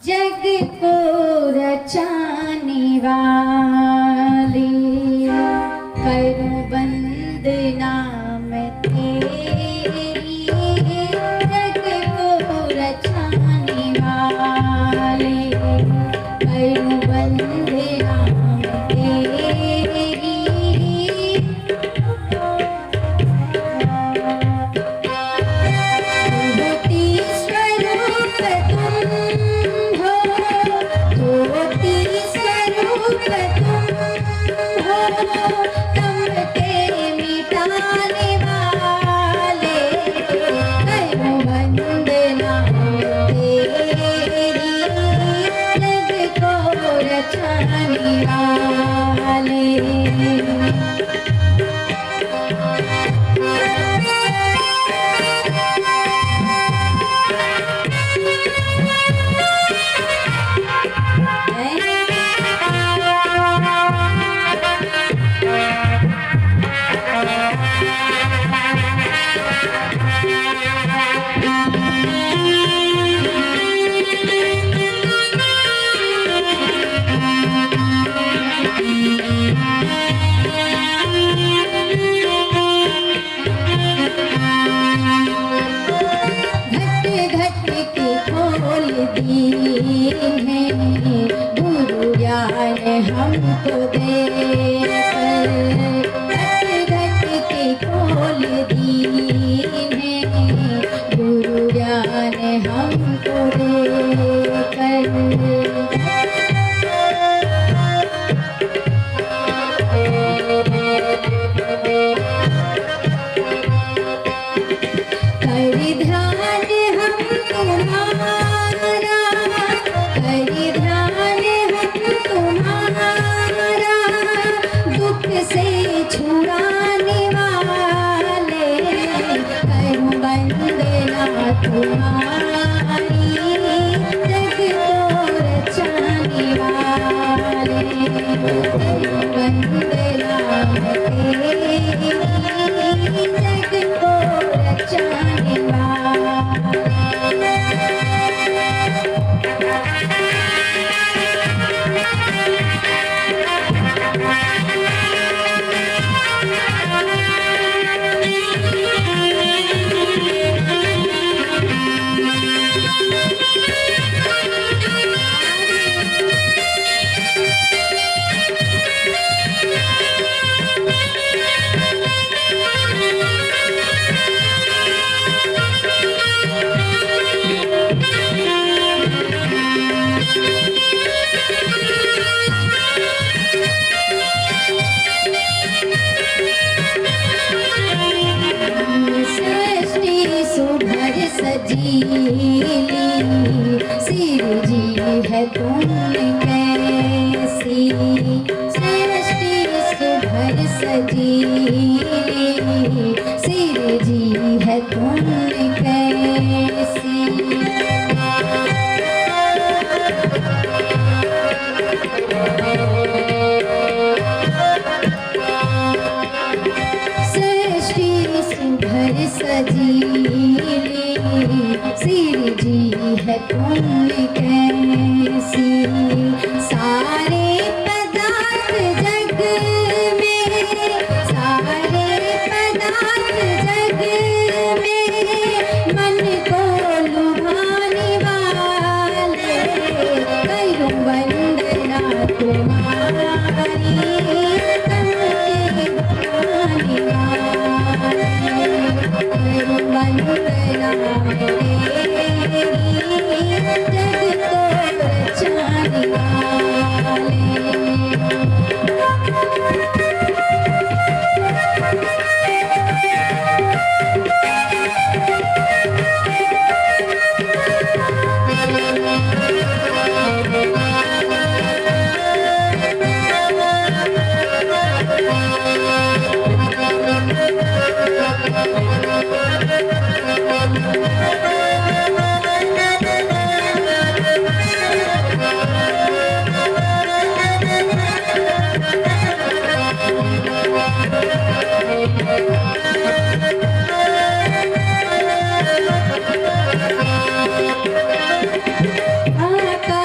जग को रचाने वाले, करूं वंदना मैं तेरी। जग को रचाने वाले, करूं वंदना मैं तेरी। ज्योति स्वरूप तुम हो, ज्योति स्वरूप तुम हो, तम के मिटाने वाले, करूं वंदना तेरी। जग को रचाने वाले। गुरु ज्ञान हमको दे, घट घट के खोल दीन है। गुरु ज्ञान हमको दे कर, ध्यान हम तुम्हारा, करी ध्यान हम तुम्हारा। दुख से छुड़ाने वाले, करूं वंदना तुम्हारी। जग को रचाने वाले, करूं वंदना तेरी। जग को रचाने वाले। सजीली सिर जी है तुम कैसी, सृष्टि सुभर सजीली सिर जी है तुम कैसी। सृष्टि सुभर सजीली सिर जी है तुम कैसी। सारे पदार्थ जग में, सारे पदार्थ जग में, मन को लुभाने वाले, करूं वंदना तुम्हारी। तन के बहाने वाले, करूं वंदना तेरी। जग को रचाने वाले। आकाश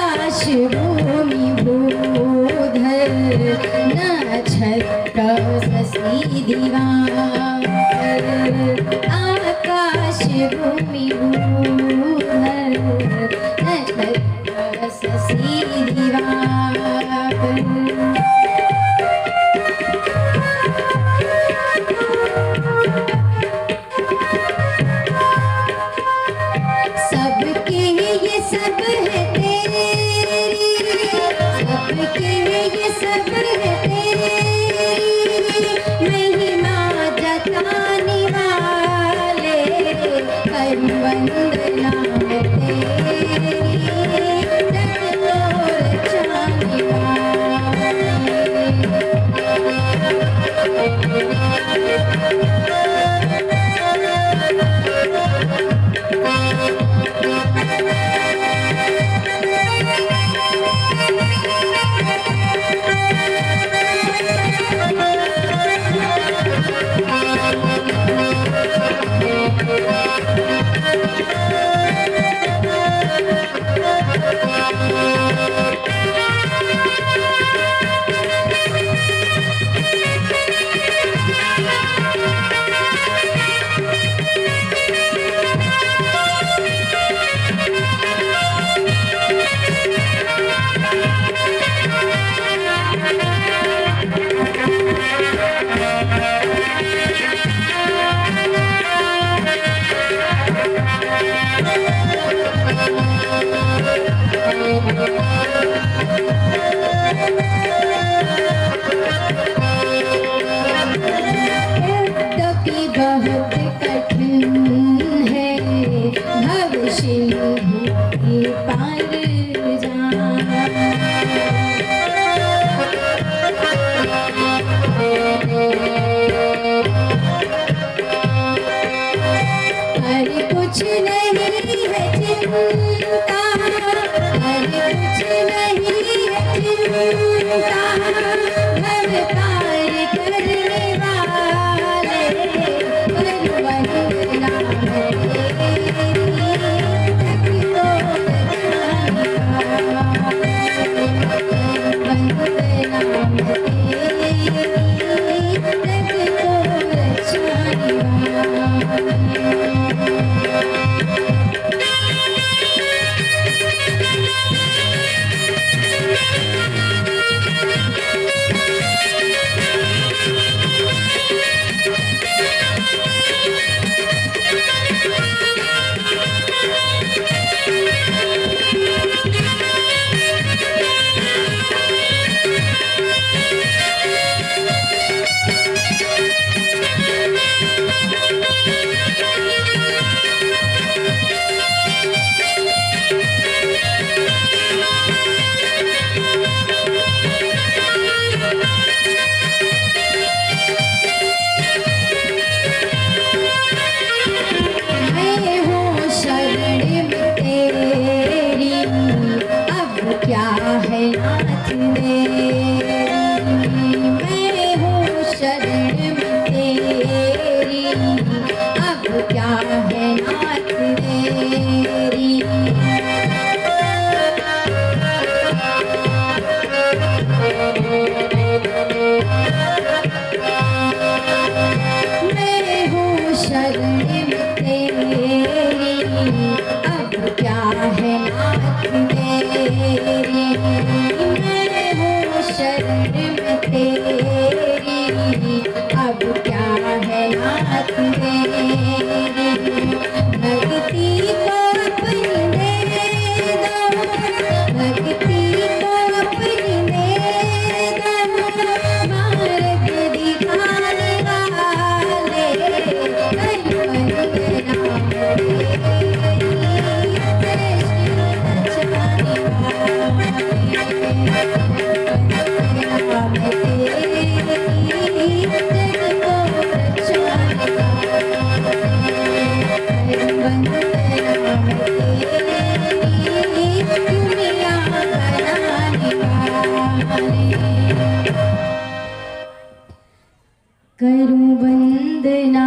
करूं वंदना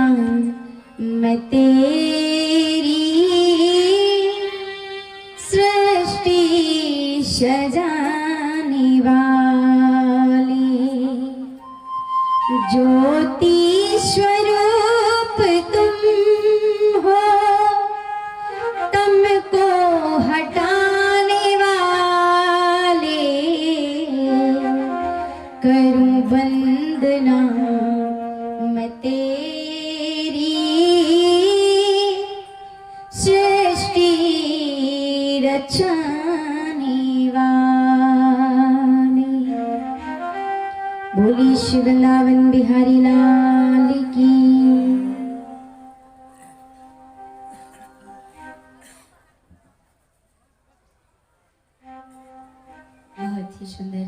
मैं तेरी सृष्टि सजाने वाली, ज्योति स्वरूप तुम हो तुमको हटाने वाले। करूं वंदना मैं तेरी सृष्टि रचने वाली। बोली श्री वृंदावन बिहारी लाल की। बहुत ही सुंदर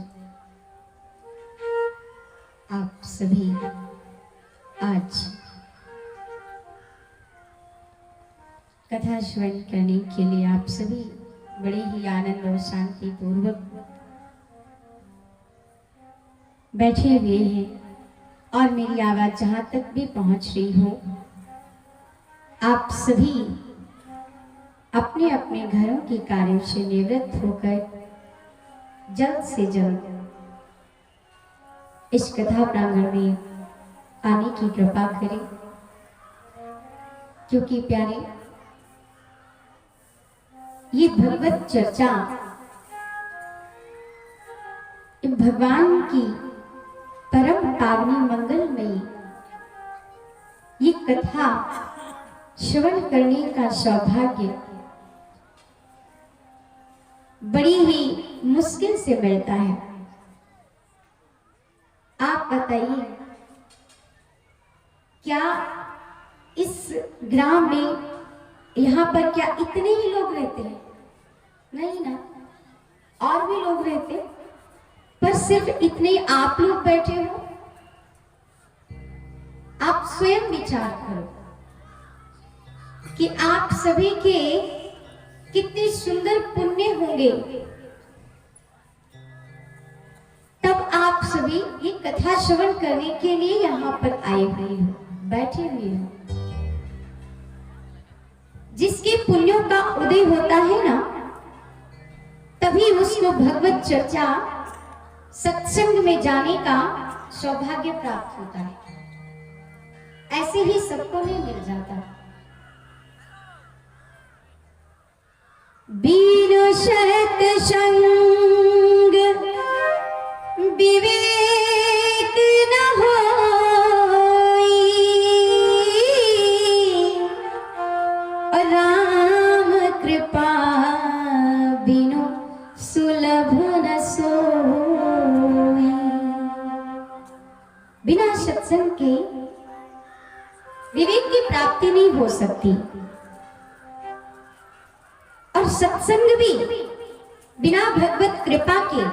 आप सभी आज कथा श्रवण करने के लिए आप सभी बड़े ही आनंद और शांति पूर्वक बैठे हुए हैं और मेरी आवाज जहां तक भी पहुंच रही हो, आप सभी अपने अपने घरों के कार्यों से निवृत्त होकर जल्द से जल्द इस कथा प्रांगण में आने की कृपा करें, क्योंकि प्यारे ये भगवत चर्चा भगवान की परम पावनी मंगलमयी ये कथा श्रवण करने का सौभाग्य बड़ी ही मुश्किल से मिलता है। आप बताइए, क्या इस ग्राम में यहाँ पर क्या इतने ही लोग रहते हैं? नहीं ना, और भी लोग रहते, पर सिर्फ इतने आप लोग बैठे हो। आप स्वयं विचार करो कि आप सभी के कितने सुंदर पुण्य होंगे। तब आप सभी ये कथा श्रवण करने के लिए यहाँ पर आए हुए हो, बैठे हुए हो। जिसके पुण्यों का उदय होता है ना, तभी उसको भगवत चर्चा सत्संग में जाने का सौभाग्य प्राप्त होता है। ऐसे ही सबको नहीं मिल जाता। बिनु सत्संग विवेक न होई, राम कृपा बिनु सुलभ न सोई। बिना सत्संग के विवेक की प्राप्ति नहीं हो सकती, और सत्संग भी बिना भगवत कृपा के,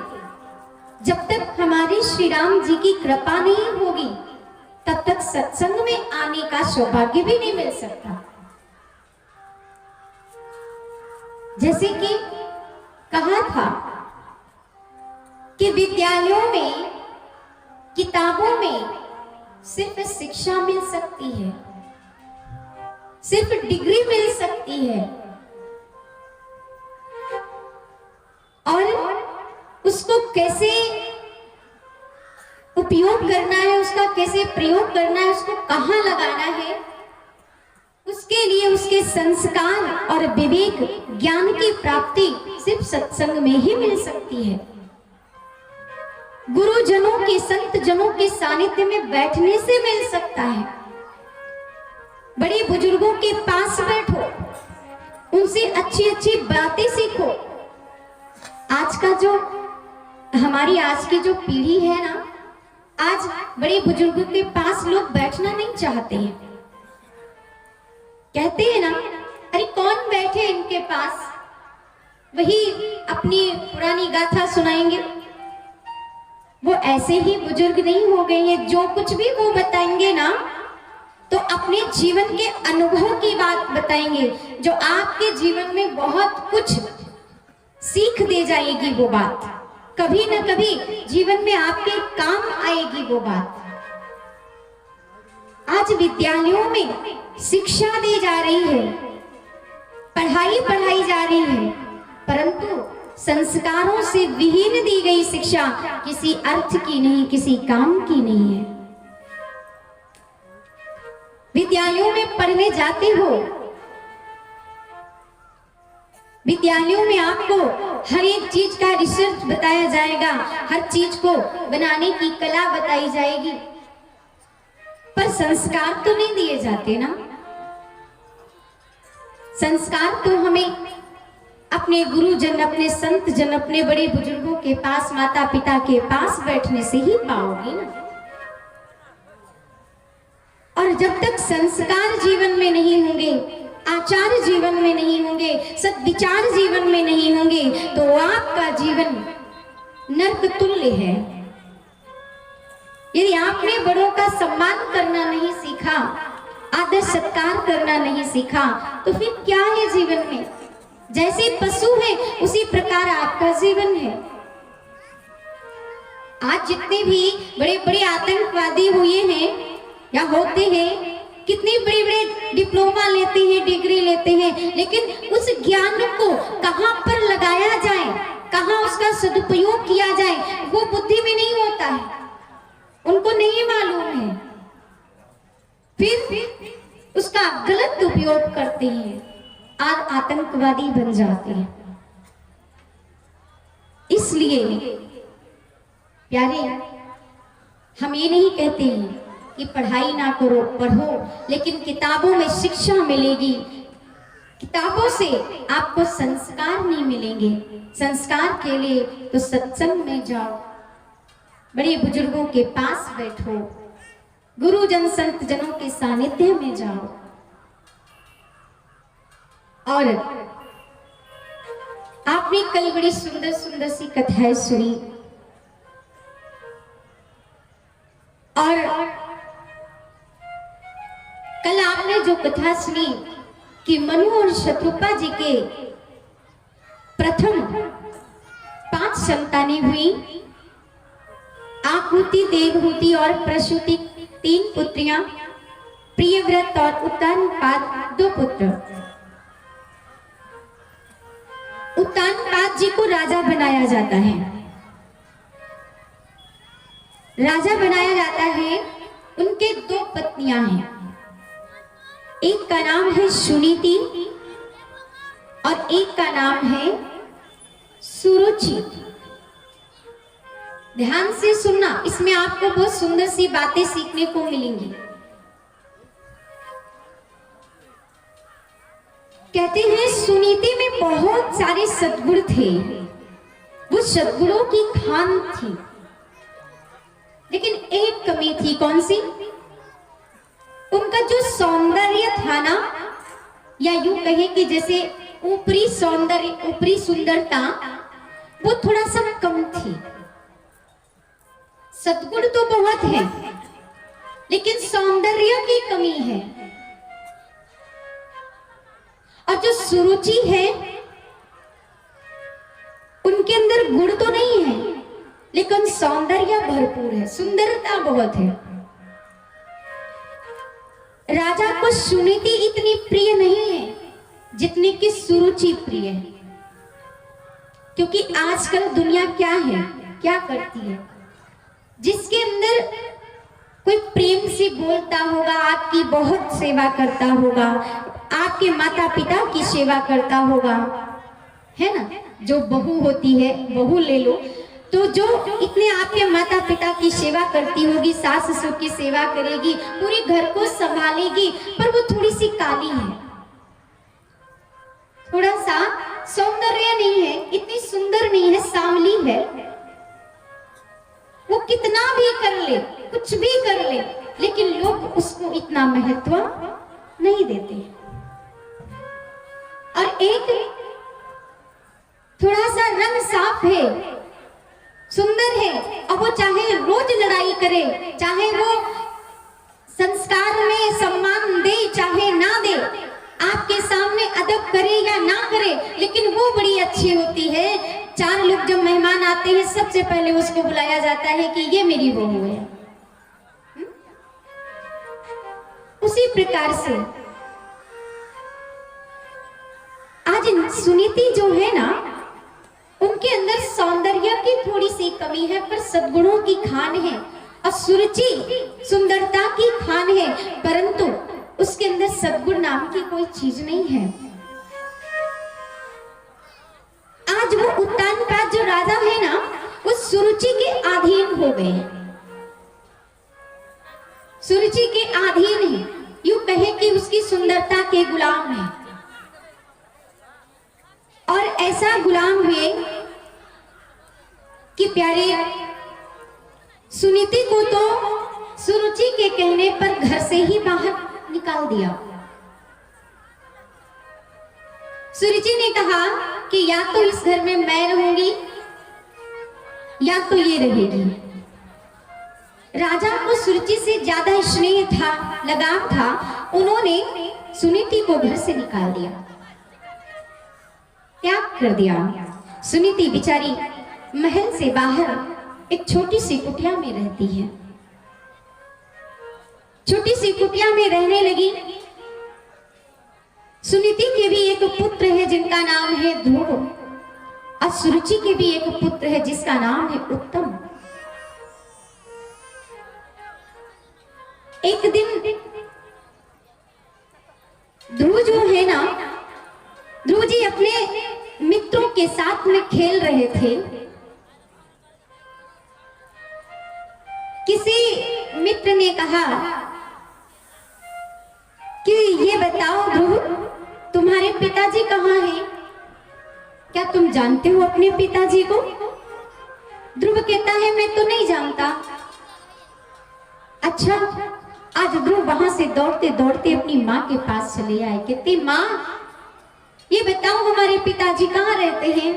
जब तक हमारे श्री राम जी की कृपा नहीं होगी तब तक सत्संग में आने का सौभाग्य भी नहीं मिल सकता। जैसे कि कहा था कि विद्यालयों में, किताबों में सिर्फ शिक्षा मिल सकती है, सिर्फ डिग्री मिल सकती है, और उसको कैसे उपयोग करना है, उसका कैसे प्रयोग करना है, उसको कहाँ लगाना है, उसके लिए उसके संस्कार और विवेक ज्ञान की प्राप्ति सिर्फ सत्संग में ही मिल सकती है। गुरुजनों के, संत जनों के सानिध्य में बैठने से मिल सकता है। बड़े बुजुर्गों के पास बैठो, उनसे अच्छी अच्छी बातें सीखो। आज का जो हमारी आज की जो पीढ़ी है ना, आज बड़े बुजुर्गों के पास लोग बैठना नहीं चाहते हैं। कहते हैं ना, अरे कौन बैठे इनके पास, वही अपनी पुरानी गाथा सुनाएंगे। वो ऐसे ही बुजुर्ग नहीं हो गए हैं, जो कुछ भी वो बताएंगे ना तो अपने जीवन के अनुभव की बात बताएंगे, जो आपके जीवन में बहुत कुछ सीख दे जाएगी। वो बात कभी न कभी जीवन में आपके काम आएगी वो बात। आज विद्यालयों में शिक्षा दी जा रही है, पढ़ाई पढ़ाई जा रही है, परंतु संस्कारों से विहीन दी गई शिक्षा किसी अर्थ की नहीं, किसी काम की नहीं है। विद्यालयों में पढ़ने जाते हो, विद्यालयों में आपको हर एक चीज का रिसर्च बताया जाएगा, हर चीज को बनाने की कला बताई जाएगी, पर संस्कार तो नहीं दिए जाते ना। संस्कार तो हमें अपने गुरुजन, अपने संत जन, अपने बड़े बुजुर्गों के पास, माता पिता के पास बैठने से ही पाओगे ना। और जब तक संस्कार जीवन में नहीं होंगे, आचार जीवन में नहीं होंगे, सद्विचार जीवन में नहीं होंगे, तो आपका जीवन नरक तुल्य है। यदि आपने बड़ों का सम्मान करना नहीं सीखा, आदर सत्कार करना नहीं सीखा, तो फिर क्या है जीवन में? जैसे पशु है उसी प्रकार आपका जीवन है। आज जितने भी बड़े बड़े आतंकवादी हुए हैं या होते हैं, कितने बड़े बड़े डिप्लोमा लेते हैं, डिग्री लेते हैं, लेकिन उस ज्ञान को कहां पर लगाया जाए, कहां उसका सदुपयोग किया जाए, वो बुद्धि में नहीं होता है, उनको नहीं मालूम है। फिर उसका गलत उपयोग करते हैं और आतंकवादी बन जाते हैं। इसलिए प्यारे, हम ये नहीं कहते हैं कि पढ़ाई ना करो, पढ़ो, लेकिन किताबों में शिक्षा मिलेगी। किताबों से आपको संस्कार नहीं मिलेंगे। संस्कार के लिए तो सत्संग में जाओ, बड़े बुजुर्गों के पास बैठो, गुरुजन संत जनों के सानिध्य में जाओ। और आपने कल बड़ी सुंदर सुंदर सी कथाएं सुनी, और कल आपने जो कथा सुनी कि मनु और शत्रुपा जी के प्रथम 5 संतानें हुई, आकुति, देवहूति और प्रसूति 3 पुत्रियां, प्रियव्रत और उत्तानपाद 2 पुत्र। उत्तानपाद जी को राजा बनाया जाता है। राजा बनाया जाता है, उनके 2 पत्नियां हैं, एक का नाम है सुनीति और एक का नाम है सुरुचि। ध्यान से सुनना, इसमें आपको बहुत सुंदर सी बातें सीखने को मिलेंगी। कहते हैं सुनीति में बहुत सारे सद्गुण थे, वो सद्गुणों की खान थी, लेकिन एक कमी थी। कौन सी? उनका जो सौंदर्य था ना, या यूं कहें कि जैसे ऊपरी सौंदर्य, ऊपरी सुंदरता, वो थोड़ा सा कम थी। सद्गुण तो बहुत है, लेकिन सौंदर्य की कमी है। और जो सुरुचि है, उनके अंदर गुण तो नहीं है, लेकिन सौंदर्य भरपूर है, सुंदरता बहुत है। राजा को सुनीति इतनी प्रिय नहीं है जितनी कि सुरुचि प्रिय है, क्योंकि आजकल दुनिया क्या है, क्या करती है, जिसके अंदर कोई प्रेम से बोलता होगा, आपकी बहुत सेवा करता होगा, आपके माता पिता की सेवा करता होगा, है ना। जो बहू होती है, बहू ले लो, तो जो इतने आपके माता पिता की सेवा करती होगी, सास ससुर की सेवा करेगी, पूरे घर को संभालेगी, पर वो थोड़ी सी काली है, थोड़ा सा सौंदर्य नहीं है, इतनी सुंदर नहीं है, सांवली है। वो कितना भी कर ले, कुछ भी कर ले, लेकिन लोग उसको इतना महत्व नहीं देते। और एक थोड़ा सा रंग साफ है, सुंदर है, अब वो चाहे रोज लड़ाई करे, चाहे वो संस्कार में सम्मान दे चाहे ना दे, आपके सामने अदब करे या ना करे, लेकिन वो बड़ी अच्छी होती है। 4 लोग जब मेहमान आते हैं, सबसे पहले उसको बुलाया जाता है कि ये मेरी बहू है। उसी प्रकार से आज सुनीति जो है ना, उनके अंदर सौंदर्य की थोड़ी सी कमी है, पर सद्गुणों की खान है, और सुरुचि सुंदरता की खान है, परंतु उसके अंदर सद्गुण नाम की कोई चीज नहीं है। आज वो उत्तानपाद जो राजा है ना, वो सुरुचि के अधीन हो गए, सुरुचि के अधीन है, यूं कहे कि उसकी सुंदरता के गुलाम है। और ऐसा गुलाम हुए कि प्यारे सुनीति को तो सुरुचि के कहने पर घर से ही बाहर निकाल दिया। सुरुचि ने कहा कि या तो इस घर में मैं रहूंगी या तो ये रहेगी। राजा को सुरुचि से ज्यादा स्नेह था, लगाव था, उन्होंने सुनीति को घर से निकाल दिया, त्याग कर दिया। सुनीति बिचारी महल से बाहर एक छोटी सी कुटिया में रहती है, छोटी सी कुटिया में रहने लगी। सुनीति के भी एक पुत्र है जिनका नाम है ध्रुव, और सुरुचि के भी एक पुत्र है जिसका नाम है उत्तम। एक दिन ध्रुव जो है ना, ध्रुव जी अपने मित्रों के साथ में खेल रहे थे। किसी मित्र ने कहा कि ये बताओ ध्रुव, तुम्हारे पिताजी कहाँ हैं? क्या तुम जानते हो अपने पिताजी को? ध्रुव कहता है मैं तो नहीं जानता। अच्छा, आज ध्रुव वहां से दौड़ते दौड़ते अपनी माँ के पास चले आए। कहते माँ, ये बताओ हमारे पिताजी कहाँ रहते हैं?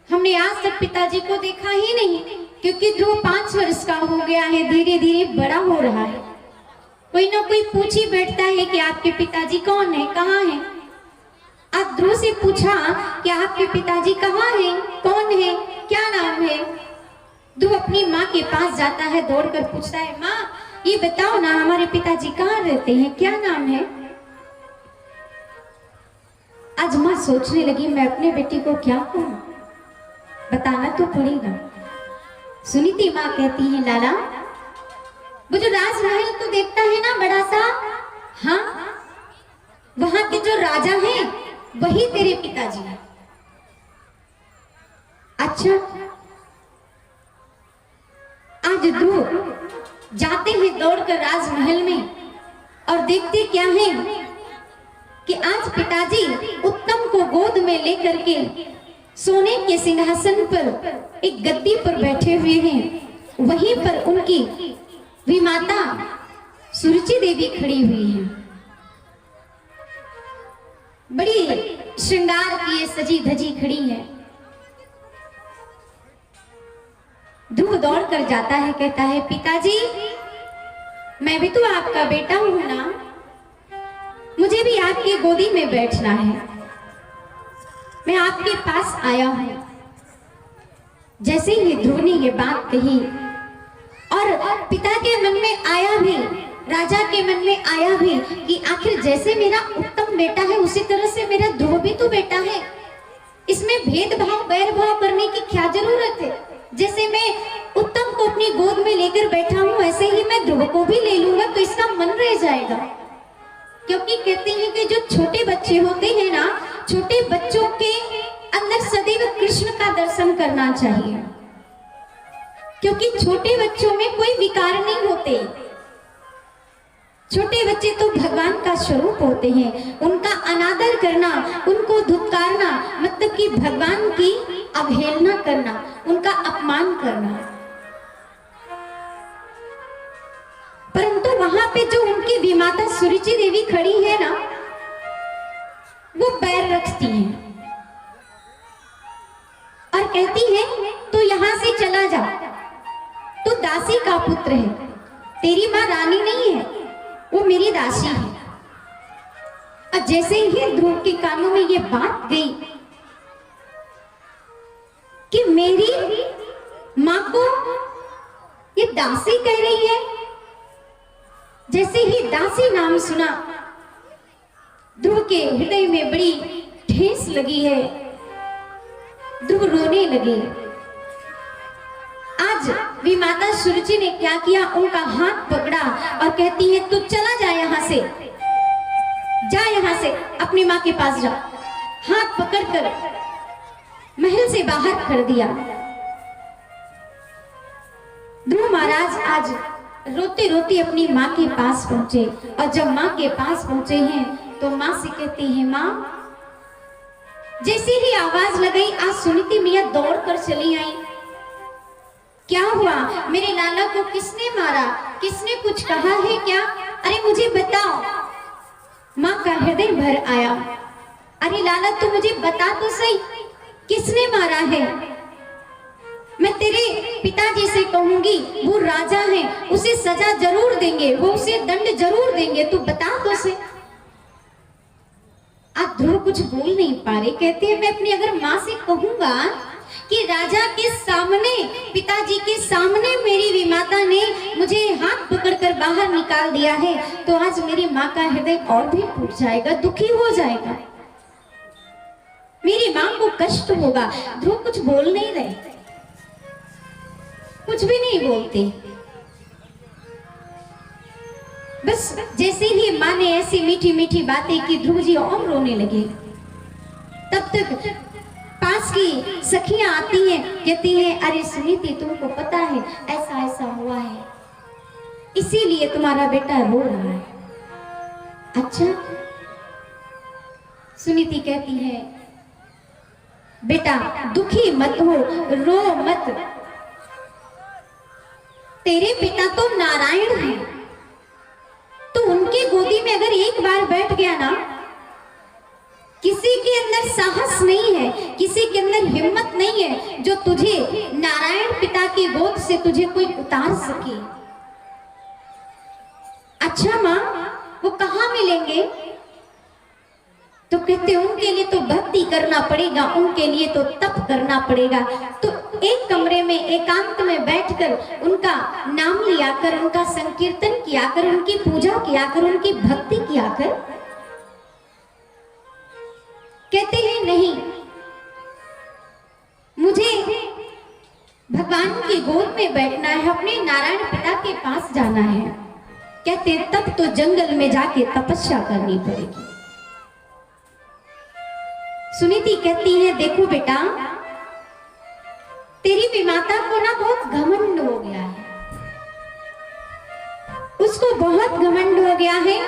हमने आज तक पिताजी को देखा ही नहीं, क्योंकि ध्रुव 5 वर्ष का हो गया है, धीरे धीरे बड़ा हो रहा है। कोई ना कोई पूछ ही बैठता है कि आपके पिताजी कौन है, कहाँ है? अब ध्रुव से पूछा कि आपके पिताजी कहाँ हैं, कौन है, क्या नाम है। ध्रुव अपनी माँ के पास जाता है, दौड़कर पूछता है, माँ ये बताओ ना हमारे पिताजी कहाँ रहते हैं, क्या नाम है। आज माँ सोचने लगी मैं अपने बेटी को क्या कहूं, बताना तो पड़ेगा। सुनीति माँ कहती है, लाला वो जो राजमहल तो देखता है ना बड़ा सा, हाँ वहां के जो राजा हैं वही तेरे पिताजी हैं। अच्छा, आज ध्रुव जाते हैं दौड़कर राजमहल में और देखते क्या है कि आज पिताजी उत्तम को गोद में लेकर के सोने के सिंहासन पर एक गद्दी पर बैठे हुए हैं। वहीं पर उनकी विमाता सुरुचि देवी खड़ी हुई है, बड़ी श्रृंगार किए सजी धजी खड़ी है। ध्रुव दौड़ कर जाता है, कहता है, पिताजी मैं भी तो आपका बेटा हूं ना, मुझे भी आपकी गोदी में बैठना है, मैं आपके पास आया हूं। जैसे ही ध्रुव ने ये बात कही और पिता के मन में आया भी, राजा के मन में आया भी कि आखिर जैसे मेरा उत्तम बेटा है उसी तरह से मेरा ध्रुव भी तो बेटा है, इसमें भेदभाव बैरभाव करने की क्या जरूरत है। जैसे मैं उत्तम को अपनी गोद में लेकर बैठा हूं ऐसे ही मैं ध्रुव को भी ले लूंगा तो इसका मन रह जाएगा। क्योंकि कहते हैं कि जो छोटे बच्चे होते हैं ना, छोटे बच्चों के अंदर सदैव कृष्ण का दर्शन करना चाहिए, क्योंकि छोटे बच्चों में कोई विकार नहीं होते। छोटे बच्चे तो भगवान का स्वरूप होते हैं, उनका अनादर करना, उनको धुतकारना मतलब कि भगवान की अवहेलना करना, उनका अपमान करना। परंतु वहां पे जो उनकी विमाता सुरुचि देवी खड़ी है ना, वो पैर रखती हैं और कहती है तू यहां से चला जा, तू दासी का पुत्र है, तेरी माँ रानी नहीं है, वो मेरी दासी है। और जैसे ही ध्रुव के कानों में ये बात गई कि मेरी माँ को ये दासी कह रही है, जैसे ही दासी नाम सुना ध्रुव के हृदय में बड़ी ठेस लगी है, ध्रुव रोने लगे। आज विमाता सुरुचि ने क्या किया, उनका हाथ पकड़ा और कहती है तू चला जा यहां से, जा यहां से, अपनी मां के पास जा। हाथ पकड़कर महल से बाहर कर दिया। ध्रुव महाराज आज रोते रोते अपनी माँ के पास पहुंचे और जब माँ के पास पहुंचे हैं तो माँ से कहती है, माँ जैसे ही आवाज लगाई आज सुनीति मियाँ दौड़ कर चली आई, क्या हुआ, मेरे लाला को किसने मारा, किसने कुछ कहा है क्या, अरे मुझे बताओ। माँ का हृदय भर आया, अरे लाला तू मुझे बता तो सही किसने मारा है, मैं तेरे पिताजी से कहूंगी, वो राजा है, उसे सजा जरूर देंगे, वो उसे दंड जरूर देंगे, तू बता तो सही। आप ध्रुव कुछ बोल नहीं पा रहे, कहते हैं मैं अपनी अगर माँ से कहूंगा कि राजा के सामने, पिताजी के सामने मेरी विमाता ने मुझे हाथ पकड़कर बाहर निकाल दिया है, तो आज मेरी माँ का हृदय और भी टूट जाएगा, दुखी हो जाएगा, मेरी माँ को कष्ट होगा। ध्रुव कुछ बोल नहीं रहे, कुछ भी नहीं बोलते, बस जैसे ही माँ ने ऐसी मीठी मीठी बातें की ध्रुव जी और रोने लगे। तब तक पास की सखियां आती हैं, कहती हैं अरे सुनीति तुमको पता है ऐसा ऐसा हुआ है, इसीलिए तुम्हारा बेटा रो रहा है। अच्छा, सुनीति कहती है बेटा दुखी मत हो, रो मत, तेरे पिता तो नारायण हैं, तो उनकी गोदी में अगर एक बार बैठ गया ना, किसी के अंदर साहस नहीं है, किसी के अंदर हिम्मत नहीं है जो तुझे नारायण पिता की गोद से तुझे कोई उतार सके। अच्छा माँ वो कहाँ मिलेंगे, तो कहते उनके लिए तो भक्ति करना पड़ेगा, उनके लिए तो तप करना पड़ेगा। तो एक कमरे में एकांत में बैठकर उनका नाम लिया कर, उनका संकीर्तन किया कर, उनकी पूजा किया कर, उनकी भक्ति किया कर। कहते हैं नहीं, मुझे भगवान की गोद में बैठना है, अपने नारायण पिता के पास जाना है। कहते तब तो जंगल में जाके तपस्या करनी पड़ेगी। सुनीति कहती है देखो बेटा, तेरी विमाता को ना बहुत घमंड हो गया है, उसको बहुत घमंड हो गया है।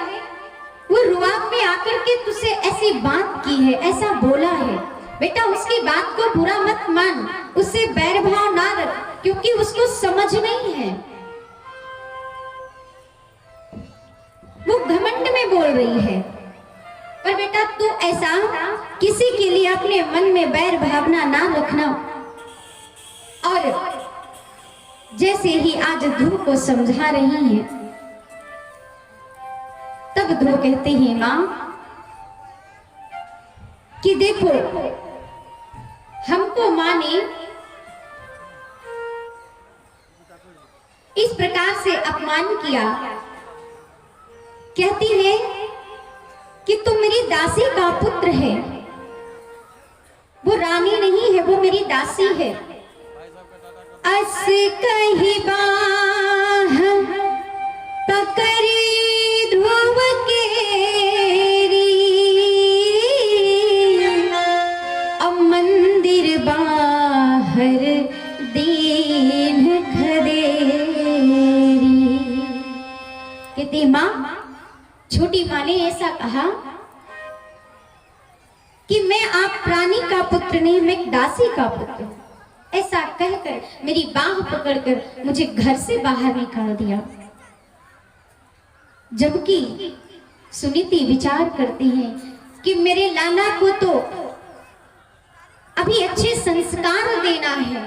वो रुआब में आकर के तुझसे ऐसी बात की है, ऐसा बोला है। बेटा उसकी बात को बुरा मत मान, उससे बैर भाव ना रख, क्योंकि उसको समझ नहीं है, वो घमंड में बोल रही है। पर बेटा तू ऐसा किसी के लिए अपने मन में बैर भावना ना रखना। और जैसे ही आज ध्रुव को समझा रही है, तब ध्रुव कहते हैं मां कि देखो हमको मां ने इस प्रकार से अपमान किया। कहती है कि तुम मेरी दासी का पुत्र है, वो रानी नहीं है, वो मेरी दासी है। अस कही बाह पकड़ी ध्रुव केरी, अब मंदिर बाहर दीन खदेरी। कहती मां, छोटी मां ने ऐसा कहा कि मैं आप प्राणी का पुत्र नहीं, मैं दासी का पुत्र हूं। ऐसा कहकर मेरी बाह पकड़कर मुझे घर से बाहर निकाल दिया। जबकि सुनीति विचार करती है कि मेरे लाला को तो अभी अच्छे संस्कार देना है,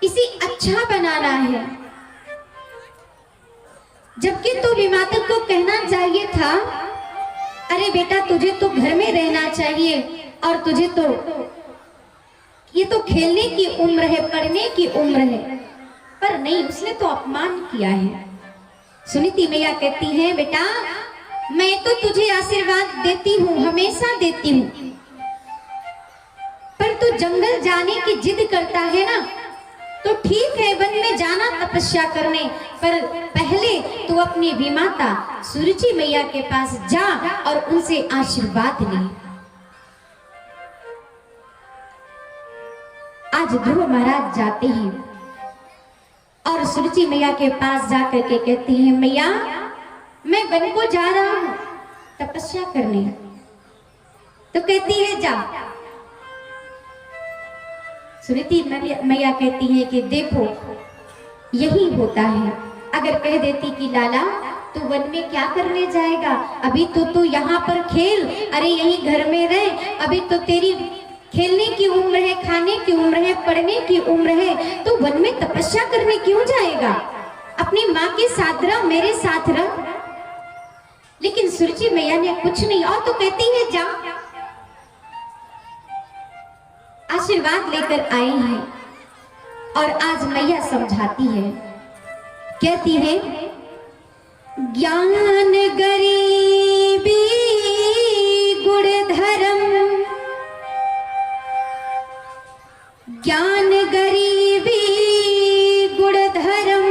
इसे अच्छा बनाना है। जबकि तो विमाता को कहना चाहिए था, अरे बेटा तुझे तो घर में रहना चाहिए, और तुझे तो ये तो खेलने की उम्र है, पढ़ने की उम्र है। पर नहीं, उसने तो अपमान किया है। सुनीति मैया कहती है बेटा मैं तो तुझे आशीर्वाद देती हूँ, हमेशा देती हूँ, पर तू जंगल जाने की जिद करता है ना, तो ठीक है वन में जाना तपस्या करने, पर पहले तू अपनी विमाता सुरुचि मैया के पास जा और उनसे आशीर्वाद ले। आज ध्रुव महाराज जाते हैं और सुरुचि मैया के पास जाकर के कहती हैं मैया मैं वन को जा रहा हूं तपस्या करने। तो कहती है जा। सुनीति मैया कहती है कि देखो यही होता है, अगर कह देती कि लाला तू वन में क्या करने जाएगा, अभी तो तू यहाँ पर खेल, अरे यही घर में रह, अभी तो तेरी खेलने की उम्र है, खाने की उम्र है, पढ़ने की उम्र है, तो वन में तपस्या करने क्यों जाएगा, अपनी माँ के साथ रह, मेरे साथ रह। लेकिन सुरुचि मैया ने कुछ नहीं, और तो कहती है जा। आशीर्वाद लेकर आए हैं और आज मैया समझाती है, कहती है ज्ञान गरीबी गुण धर्म, ज्ञान गरीबी गुण धर्म,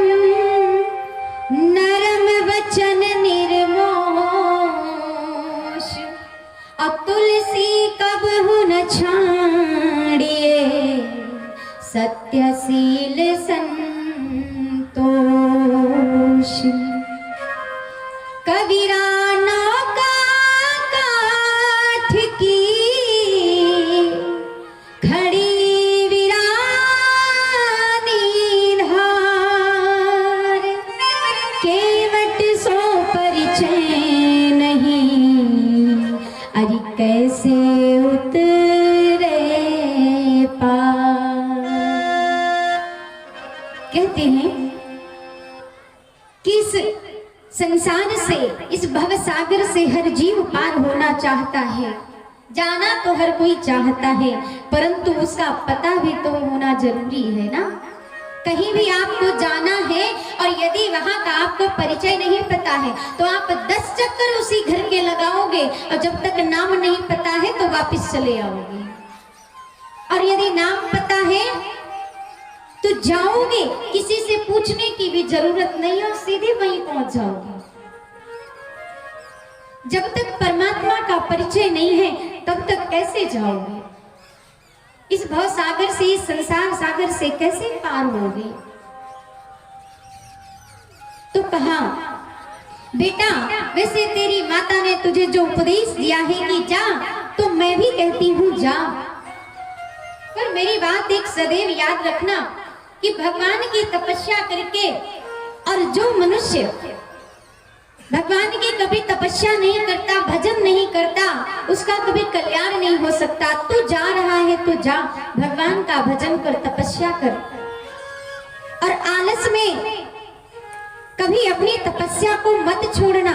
नरम वचन निर्मोश, तुलसी कबहु न छाड़िए, सत्यशील संतोष। कबीरा नौका काठ की खड़ी वीरानी धार, केवट सो परिचय नहीं, अरे कैसे उतरे पार। कहते हैं कि इस संसार से, इस भव सागर से हर जीव पार होना चाहता है। जाना तो हर कोई चाहता है, परंतु उसका पता भी तो होना जरूरी है ना। कहीं भी आपको जाना है और यदि वहां का आपको परिचय नहीं पता है तो आप 10 चक्कर उसी घर के लगाओगे और जब तक नाम नहीं पता है तो वापस चले आओगे। और यदि नाम पता है तो जाओगे, किसी से पूछने की भी जरूरत नहीं और सीधे वहीं पहुंच जाओगे। जब तक परमात्मा का परिचय नहीं है तब तक कैसे जाओगे? इस भव सागर से, इस संसार सागर से कैसे पार होगे? तो कहा, बेटा वैसे तेरी माता ने तुझे जो उपदेश दिया है कि जा, तो मैं भी कहती हूँ जा, पर मेरी बात एक सदैव याद रखना कि भगवान की तपस्या करके और जो मनुष्य भगवान की कभी तपस्या नहीं करता, भजन नहीं करता, उसका कभी कल्याण नहीं हो सकता। तू जा रहा है तो जा, भगवान का भजन कर, तपस्या कर। और आलस में कभी अपनी तपस्या को मत छोड़ना।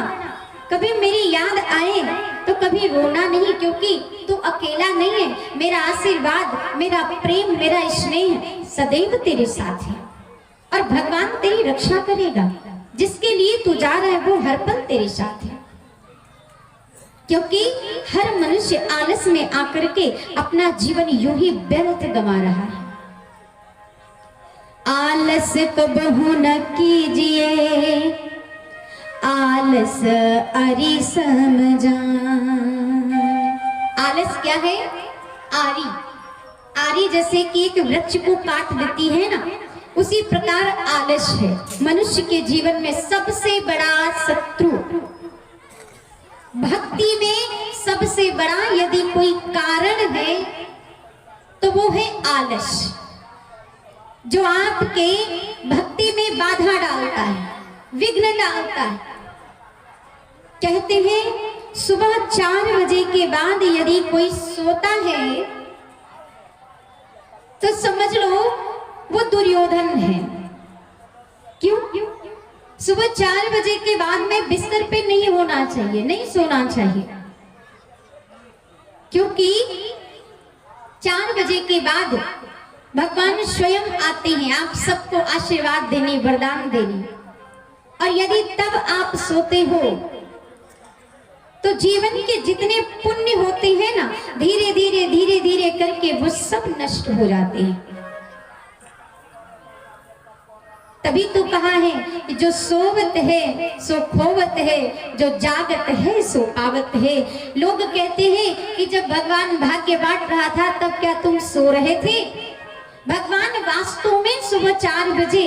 कभी मेरी याद आए तो कभी रोना नहीं, क्योंकि तू अकेला नहीं है। मेरा आशीर्वाद, मेरा प्रेम, मेरा स्नेह सदैव तेरे साथ है और भगवान तेरी रक्षा करेगा। जिसके लिए तू जा रहा है वो हर पल तेरे साथ है, क्योंकि हर मनुष्य आलस में आकर के अपना जीवन यूं ही व्यर्थ गंवा रहा है। आलस कबहू न कीजिए, आलस अरि समझान। आलस क्या है? आरी। आरी जैसे कि एक वृक्ष को काट देती है ना, उसी प्रकार आलस है मनुष्य के जीवन में सबसे बड़ा शत्रु। भक्ति में सबसे बड़ा यदि कोई कारण है तो वो है आलस, जो आपके भक्ति में बाधा डालता है, विघ्न डालता है। कहते हैं सुबह 4 बजे के बाद यदि कोई सोता है तो समझ लो वो दुर्योधन है। क्यों? सुबह 4 बजे के बाद में बिस्तर पे नहीं होना चाहिए, नहीं सोना चाहिए, क्योंकि 4 बजे के बाद भगवान स्वयं आते हैं आप सबको आशीर्वाद देने, वरदान देने। और यदि तब आप सोते हो तो जीवन के जितने पुण्य होते हैं ना, धीरे धीरे धीरे धीरे करके वो सब नष्ट हो जाते हैं। तभी तो कहा है कि जो सोवत है सो खोवत है, जो जागत है सो पावत है। लोग कहते हैं कि जब भगवान भाग्य बांट रहा था तब क्या तुम सो रहे थे? भगवान वास्तव में सुबह 4 बजे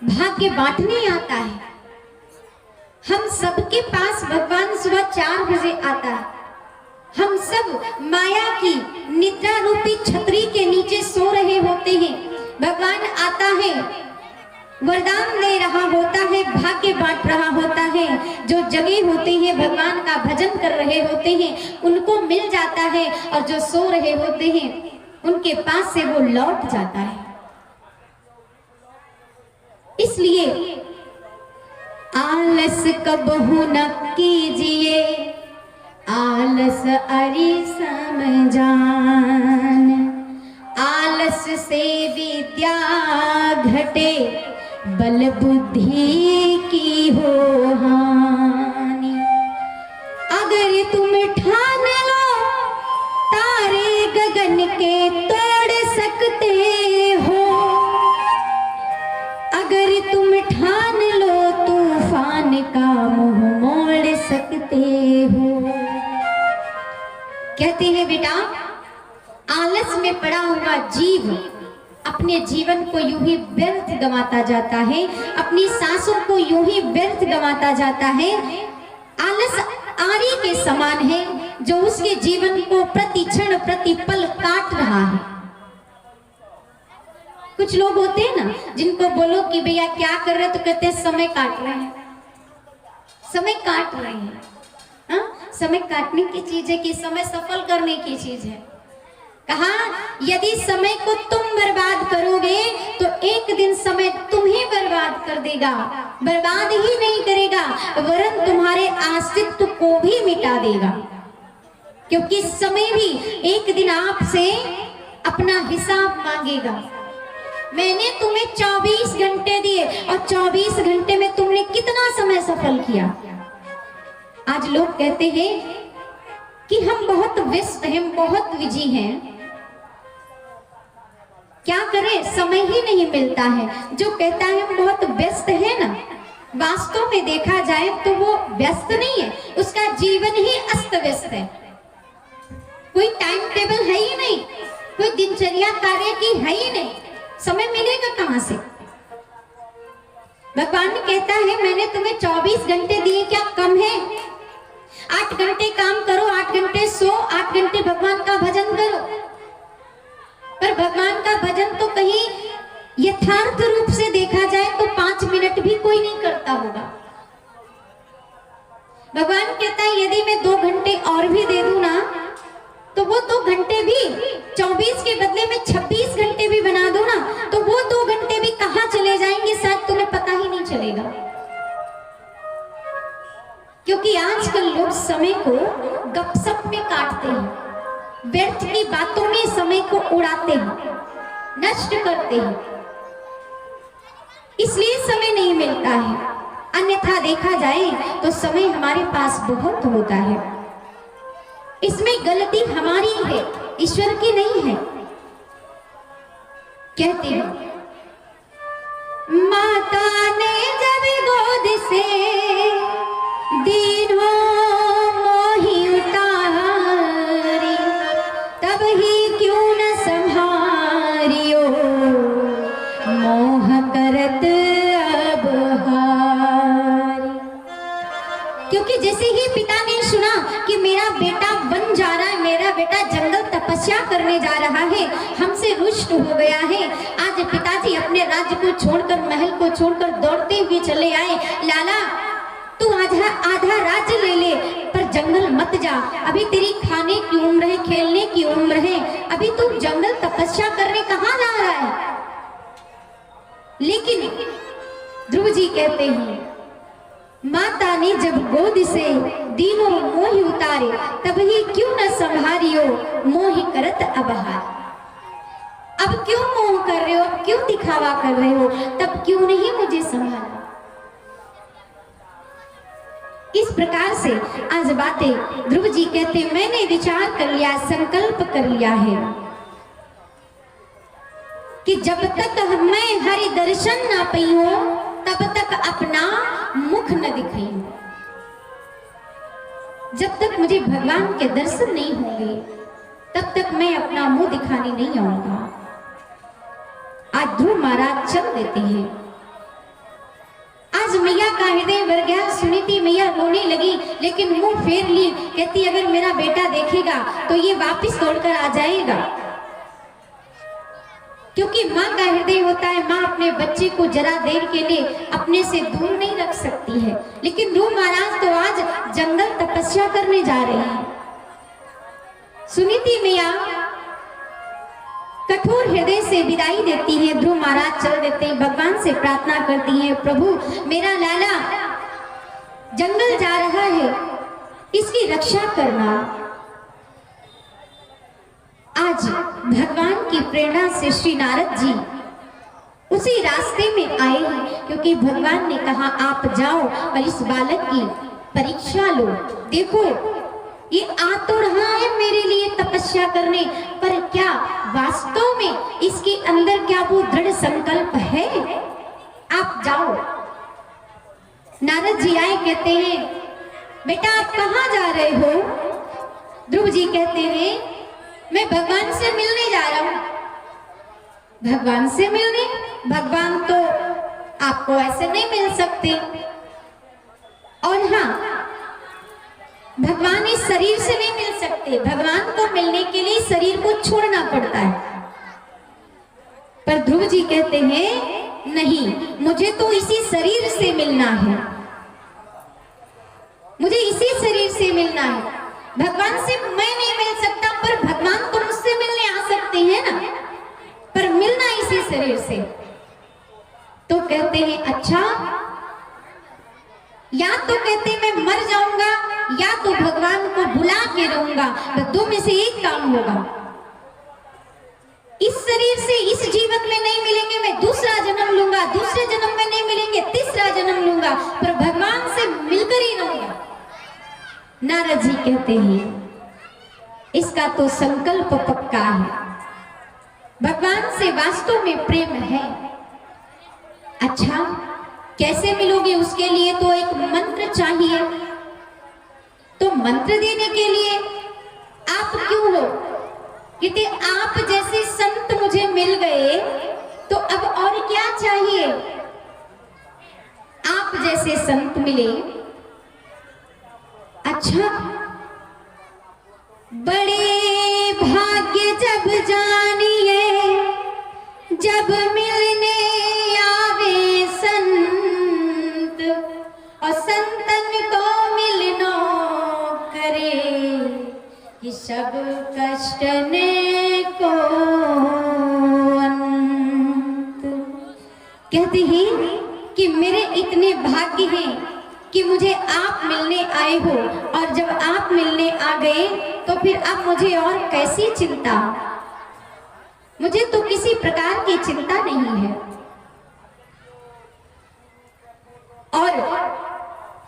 भाग्य बांटने आता है। हम सबके पास भगवान सुबह 4 बजे आता है। हम सब माया की निद्रा रूपी छतरी के नीचे सो रहे होते हैं। भगवान आता है, वरदान दे रहा होता है, भाग्य बांट रहा होता है। जो जगे होते हैं, भगवान का भजन कर रहे होते हैं, उनको मिल जाता है, और जो सो रहे होते हैं उनके पास से वो लौट जाता है। इसलिए आलस कबहू न कीजिए, आलस अरि समझान। आलस से विद्या घटे, बल बुद्धि की हो हानि। अगर तुम ठान लो तारे गगन के तोड़ सकते हो, अगर तुम ठान लो तूफान का मुंह मोड़ सकते हो। कहते हैं बेटा, आलस में पड़ा हुआ जीव अपने जीवन को यूं ही व्यर्थ गंवाता जाता है, अपनी सांसों को यूं ही व्यर्थ गंवाता जाता है। आलस आरी के समान है जो उसके जीवन को प्रति क्षण प्रति पल काट रहा है। कुछ लोग होते हैं ना, जिनको बोलो कि भैया क्या कर रहे, तो कहते हैं समय काट रहे हैं, समय काट रहे हैं। हाँ, समय काटने की चीज है कि समय सफल करने की चीज है? कहा यदि समय को तुम बर्बाद करोगे तो एक दिन समय तुम्हें बर्बाद कर देगा। बर्बाद ही नहीं करेगा वरन तुम्हारे अस्तित्व को भी मिटा देगा, क्योंकि समय भी एक दिन आपसे अपना हिसाब मांगेगा। मैंने तुम्हें 24 घंटे दिए और 24 घंटे में तुमने कितना समय सफल किया। आज लोग कहते हैं कि हम बहुत व्यस्त हैं, बहुत बिजी हैं, क्या करें, समय ही नहीं मिलता है। जो कहता है हम बहुत व्यस्त है ना, वास्तव में देखा जाए तो वो व्यस्त नहीं है, उसका जीवन ही अस्त व्यस्त है। कोई टाइम टेबल है ही नहीं, कोई दिनचर्या कार्य की है ही नहीं, समय मिलेगा कहां से। भगवान कहता है मैंने तुम्हें 24 घंटे दिए, क्या कम है? 8 घंटे काम करो, 8 घंटे सो, 8 घंटे भगवान का भजन करो। पर भगवान का भजन तो कहीं यथार्थ रूप से देखा जाए तो 5 मिनट भी कोई नहीं करता होगा। भगवान कहता है यदि मैं 2 घंटे और भी दे दूं ना, तो वो 2 घंटे भी 24 के बदले में 26 घंटे भी बना दो ना, तो वो 2 घंटे भी कहां चले जाएंगे शायद तुम्हें पता ही नहीं चलेगा। क्योंकि आजकल लोग समय को गपशप में काटते हैं, व्यर्थ की बातों में समय को उड़ाते हैं, नष्ट करते हैं, इसलिए समय नहीं मिलता है। अन्यथा देखा जाए तो समय हमारे पास बहुत होता है। इसमें गलती हमारी है, ईश्वर की नहीं है। कहते हैं माता ने जब गोद से दीनों मोहि उतारी, तब ही क्यों न संभारियो मोह करत अब हारी। क्योंकि जैसे ही पिता ने सुना कि मेरा बेटा बन जा रहा है, मेरा बेटा जंगल तपस्या करने जा रहा है, हमसे रुष्ट हो गया है, आज पिताजी अपने राज्य को छोड़कर, महल को छोड़कर दौड़ते हुए चले आए। लाला तू आधा राज्य ले ले पर जंगल मत जा, अभी तेरी खाने की उम्र है, खेलने की उम्र है, अभी तू जंगल तपस्या करने कहाँ जा रहा है। लेकिन ध्रुव जी कहते हैं माता ने जब गोद से दीनों मोहि उतारे, तब ही क्यों न संभारियो मोहि करत अबहार। अब क्यों मोह कर रहे हो, अब क्यों दिखावा कर रहे हो, तब क्यों नहीं मुझे संभाला। इस प्रकार से आज बातें ध्रुव जी कहते मैंने विचार कर लिया, संकल्प कर लिया है कि जब तक मैं हरि दर्शन ना पई हूं तब तक अपना मुख न दिखाई हूं। जब तक मुझे भगवान के दर्शन नहीं होंगे तब तक मैं अपना मुंह दिखाने नहीं आऊंगा। आज ध्रुव महाराज चल देते हैं। आज मैया का हृदय भर गया, सुनीति मैया रोने लगी, लेकिन मुंह फेर ली, कहती अगर मेरा बेटा देखेगा तो ये वापस दौड़कर आ जाएगा। क्योंकि माँ का हृदय होता है, माँ अपने बच्चे को जरा देर के लिए अपने से दूर नहीं रख सकती है। लेकिन ध्रुव महाराज तो आज जंगल तपस्या करने जा रहे हैं। सुनीति मैया कठोर हृदय से विदाई देती है, ध्रुव महाराज चल देते हैं, भगवान से प्रार्थना करती हैं प्रभु मेरा लाला जंगल जा रहा है, इसकी रक्षा करना। आज भगवान की प्रेरणा से श्री नारद जी उसी रास्ते में आए हैं, क्योंकि भगवान ने कहा आप जाओ और इस बालक की परीक्षा लो। देखो ये आ तो रहा है मेरे लिए तपस्या करने, पर क्या वास्तव में इसके अंदर क्या वो दृढ़ संकल्प है। आप जाओ। नारद जी आए, कहते हैं बेटा आप कहाँ जा रहे हो। ध्रुव जी कहते हैं मैं भगवान से मिलने जा रहा हूं। भगवान से मिलने? भगवान तो आपको ऐसे नहीं मिल सकते, और हाँ भगवान इस शरीर से नहीं मिल सकते। भगवान को मिलने के लिए शरीर को छोड़ना पड़ता है। पर ध्रुव जी कहते हैं नहीं, मुझे तो इसी शरीर से मिलना है, मुझे इसी शरीर से मिलना है। भगवान से मैं नहीं मिल सकता, पर भगवान तो मुझसे मिलने आ से, तो कहते हैं अच्छा, या तो कहते मैं मर जाऊंगा या तो भगवान को बुला के रहूंगा, तो दो में से एक काम होगा। इस शरीर से इस जीवन में नहीं मिलेंगे, मैं दूसरा जन्म लूंगा, दूसरे जन्म में नहीं मिलेंगे, तीसरा जन्म लूंगा, पर भगवान से मिलकर ही रहूंगा। नारद जी कहते हैं इसका तो संकल्प पक्का है, भगवान से वास्तव में प्रेम है। अच्छा, कैसे मिलोगे? उसके लिए तो एक मंत्र चाहिए। तो मंत्र देने के लिए आप क्यों हो? कहते आप जैसे संत मुझे मिल गए तो अब और क्या चाहिए? आप जैसे संत मिले। अच्छा, बड़े भाग्य जब जानिए जब मिलने आवे संत, और संतन को मिलनो करे कि सब कष्ट ने को अंत। कहते हैं कि मेरे इतने भाग्य हैं कि मुझे आप मिलने आए हो, और जब आप मिलने आ गए तो फिर अब मुझे और कैसी चिंता? मुझे तो किसी प्रकार की चिंता नहीं है। और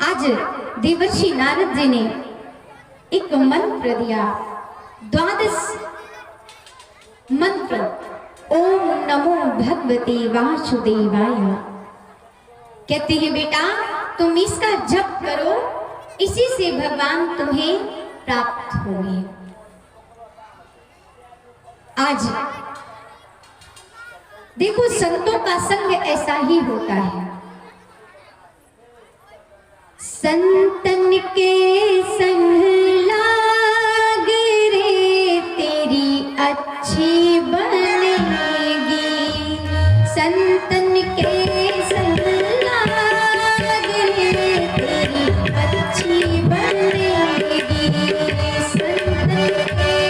आज देवर्षि नारद जी ने एक मंत्र दिया, 12 मंत्र। ओम नमो भगवते वासुदेवाय। कहते हैं बेटा तुम इसका जप करो, इसी से भगवान तुम्हें प्राप्त होंगे। आज देखो संतों का संग ऐसा ही होता है। संतन के संग लाग रे तेरी अच्छी बनेगी, संतन के संग लाग रे तेरी अच्छी बनेगी, संतन के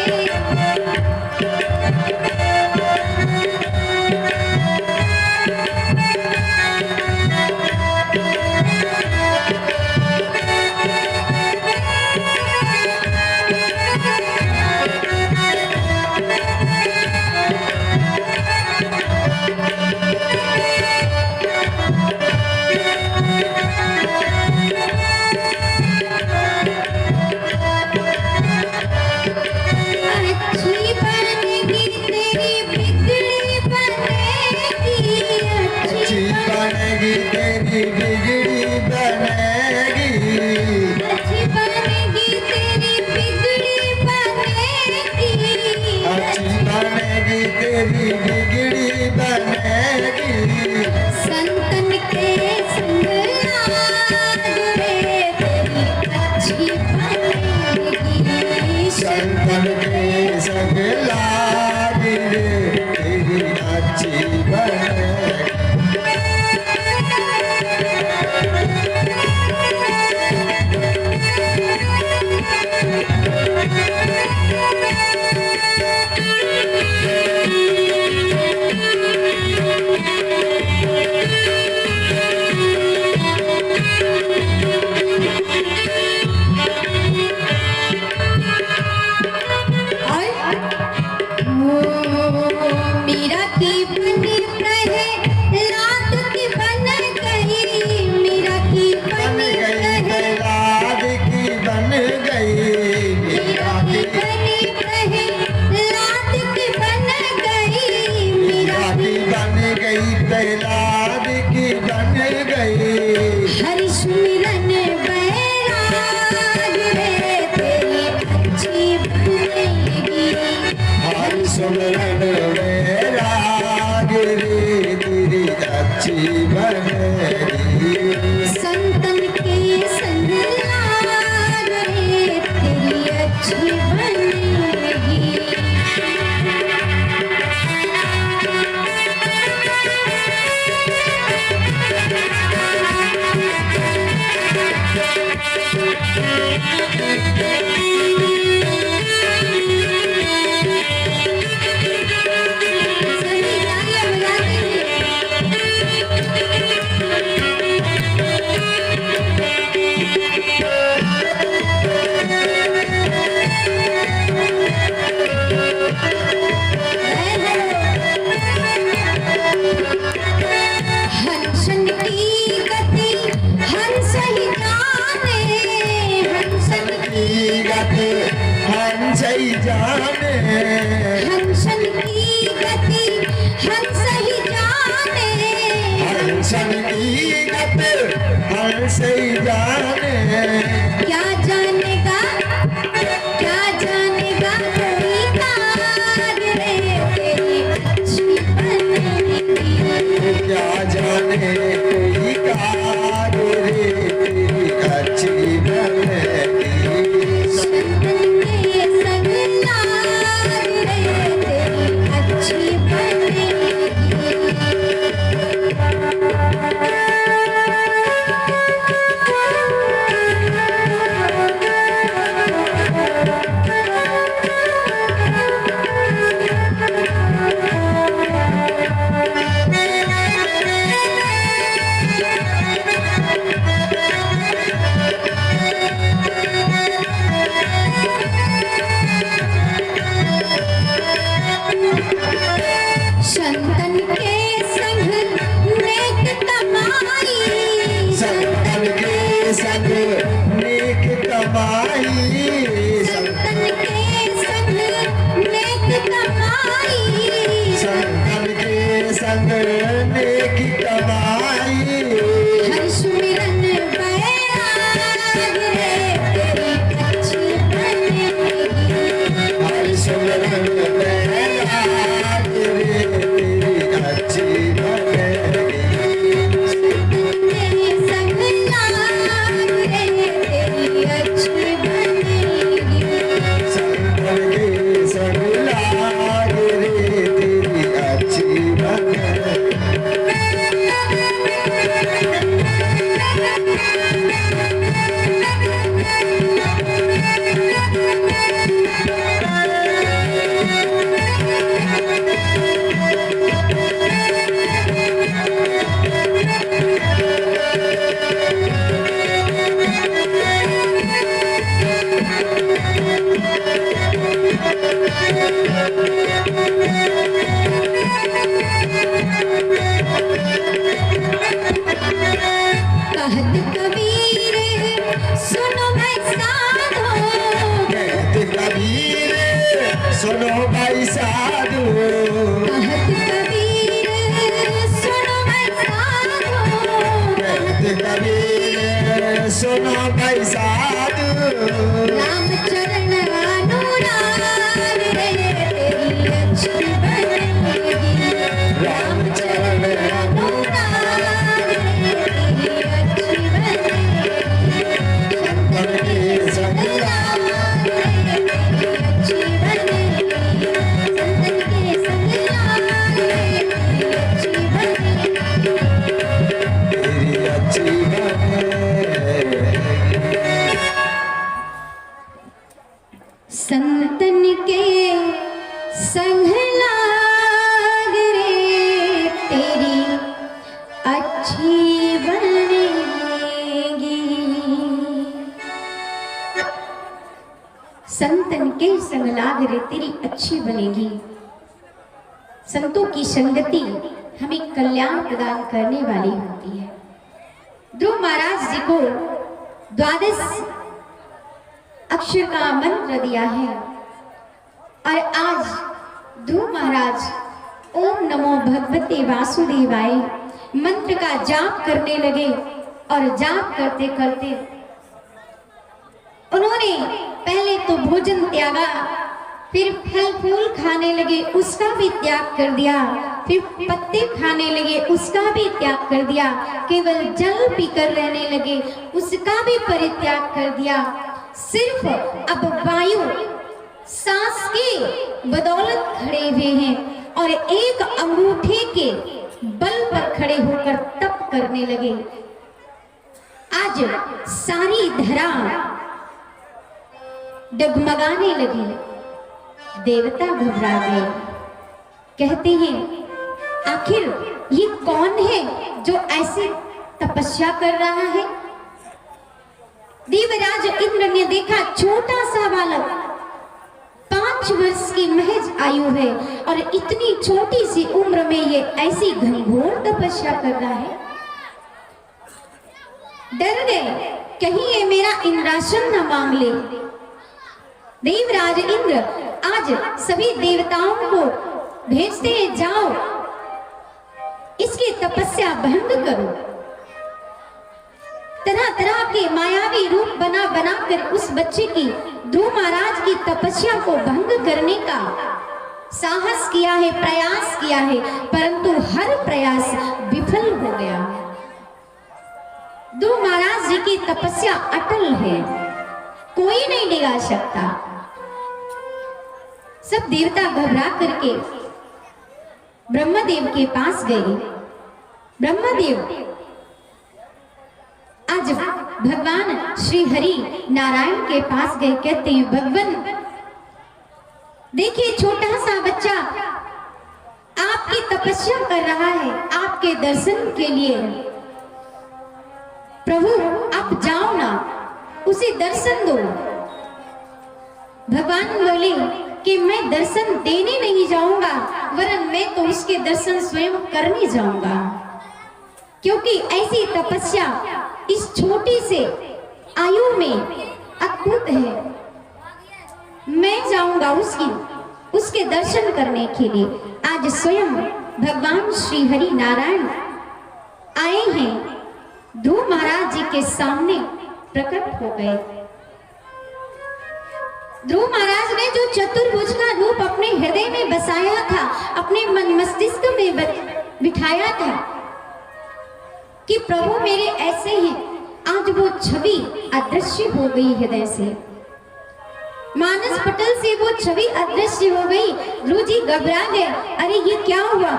हंस ही जाने, हंसन की गति हंस ही जाने, हंसन की गति हंस ही जाने। क्या जानेगा कोई कार रे तेरी अच्छी बनेगी, क्या जाने कोई कार रे तेरी अच्छी बनेगी। चंदन के संग लाग रे तेरी अच्छी बनेगी। संतन के संग नेक कमाई, संतन के संग नेक कमाई, संतन के संग नेक कमाई, संतन के संग नेक कमाई। हर सुमिरन बैराग रे तेरी अच्छी बनेगी, हर सुमिरन बैराग रे तेरी अच्छी बनेगी। तेरे संग लाग रे तेरी अच्छी बनेगी। संतन के संग लाग रे तेरी अच्छी बनेगी। कहत कबीर सुनो भाई साधो, कहत कबीर सुनो भाई साधु, कहत कबीर सुनो भाई साधो, कहत कबीर सुनो भाई साधु। रामचरण अनुराग रे तेरी अच्छी बनेगी, रामचरण अनुराग रे तेरी अच्छी बनेगी, संतन के संग लाग रे तेरी अच्छी बनेगी, संतन के संग लाग रे तेरी अच्छी बनेगी। तेरी अच्छी बनेगी। संतन के संग लाग रे तेरी अच्छी बनेगी, संतन के संग लाग रे तेरी अच्छी बनेगी। संतों की संगति हमें कल्याण प्रदान करने वाली होती है। ध्रुव महाराज जी को द्वादश अक्षर का मंत्र दिया है और आज ध्रुव महाराज ओम नमो भगवते वासुदेवाय मंत्र का जाप करने लगे और जाप करते करते उन्होंने पहले तो भोजन त्यागा, फिर फल फूल खाने लगे, उसका भी त्याग कर दिया, फिर पत्ते खाने लगे, उसका भी त्याग कर दिया, केवल जल पीकर रहने लगे, उसका भी परित्याग कर दिया। सिर्फ अब वायु सांस के बदौलत खड़े हुए हैं और एक अंगूठे के बल पर खड़े होकर तप करने लगे। आज सारी धरा डगमगाने लगी, देवता घबरा गए, कहते हैं आखिर ये कौन है जो ऐसी तपस्या कर रहा है। देवराज इंद्र ने देखा छोटा सा बालक 5 वर्ष की महज आयु है और इतनी छोटी सी उम्र में ये ऐसी घनघोर तपस्या कर रहा है। डर गए कहीं ये मेरा इंद्रासन न मांग ले। देवराज इंद्र आज सभी देवताओं को भेजते हैं, जाओ इसकी तपस्या भंग करो। तरह तरह के मायावी रूप बना बना कर उस बच्चे की, ध्रुव महाराज की तपस्या को भंग करने का साहस किया है, प्रयास किया है, परंतु हर प्रयास विफल हो गया। ध्रुव महाराज जी की तपस्या अटल है, कोई नहीं डिगा सकता। सब देवता घबरा करके ब्रह्मदेव के पास गए। ब्रह्मदेव आज भगवान श्री हरि नारायण के पास गए, कहते हैं भगवान देखिए छोटा सा बच्चा आपकी तपस्या कर रहा है, आपके दर्शन के लिए। प्रभु आप जाओ ना, उसे दर्शन दो। भगवान बोले कि मैं दर्शन देने नहीं जाऊंगा, वरन मैं तो उसके दर्शन स्वयं करने जाऊंगा, क्योंकि ऐसी तपस्या इस छोटी से आयु में अद्भुत है। मैं जाऊंगा उसके दर्शन करने के लिए। आज स्वयं भगवान श्री हरि नारायण आए हैं, ध्रुव महाराज जी के सामने प्रकट हो गए। ध्रुव महाराज ने जो चतुर्भुज का रूप अपने हृदय में बसाया था, अपने मन मस्तिष्क में बिठाया था कि प्रभु मेरे ऐसे हैं, आज वो छवि अदृश्य हो गई हृदय से, मानस पटल से वो छवि अदृश्य हो गई। ध्रुव जी घबरा गए, अरे ये क्या हुआ?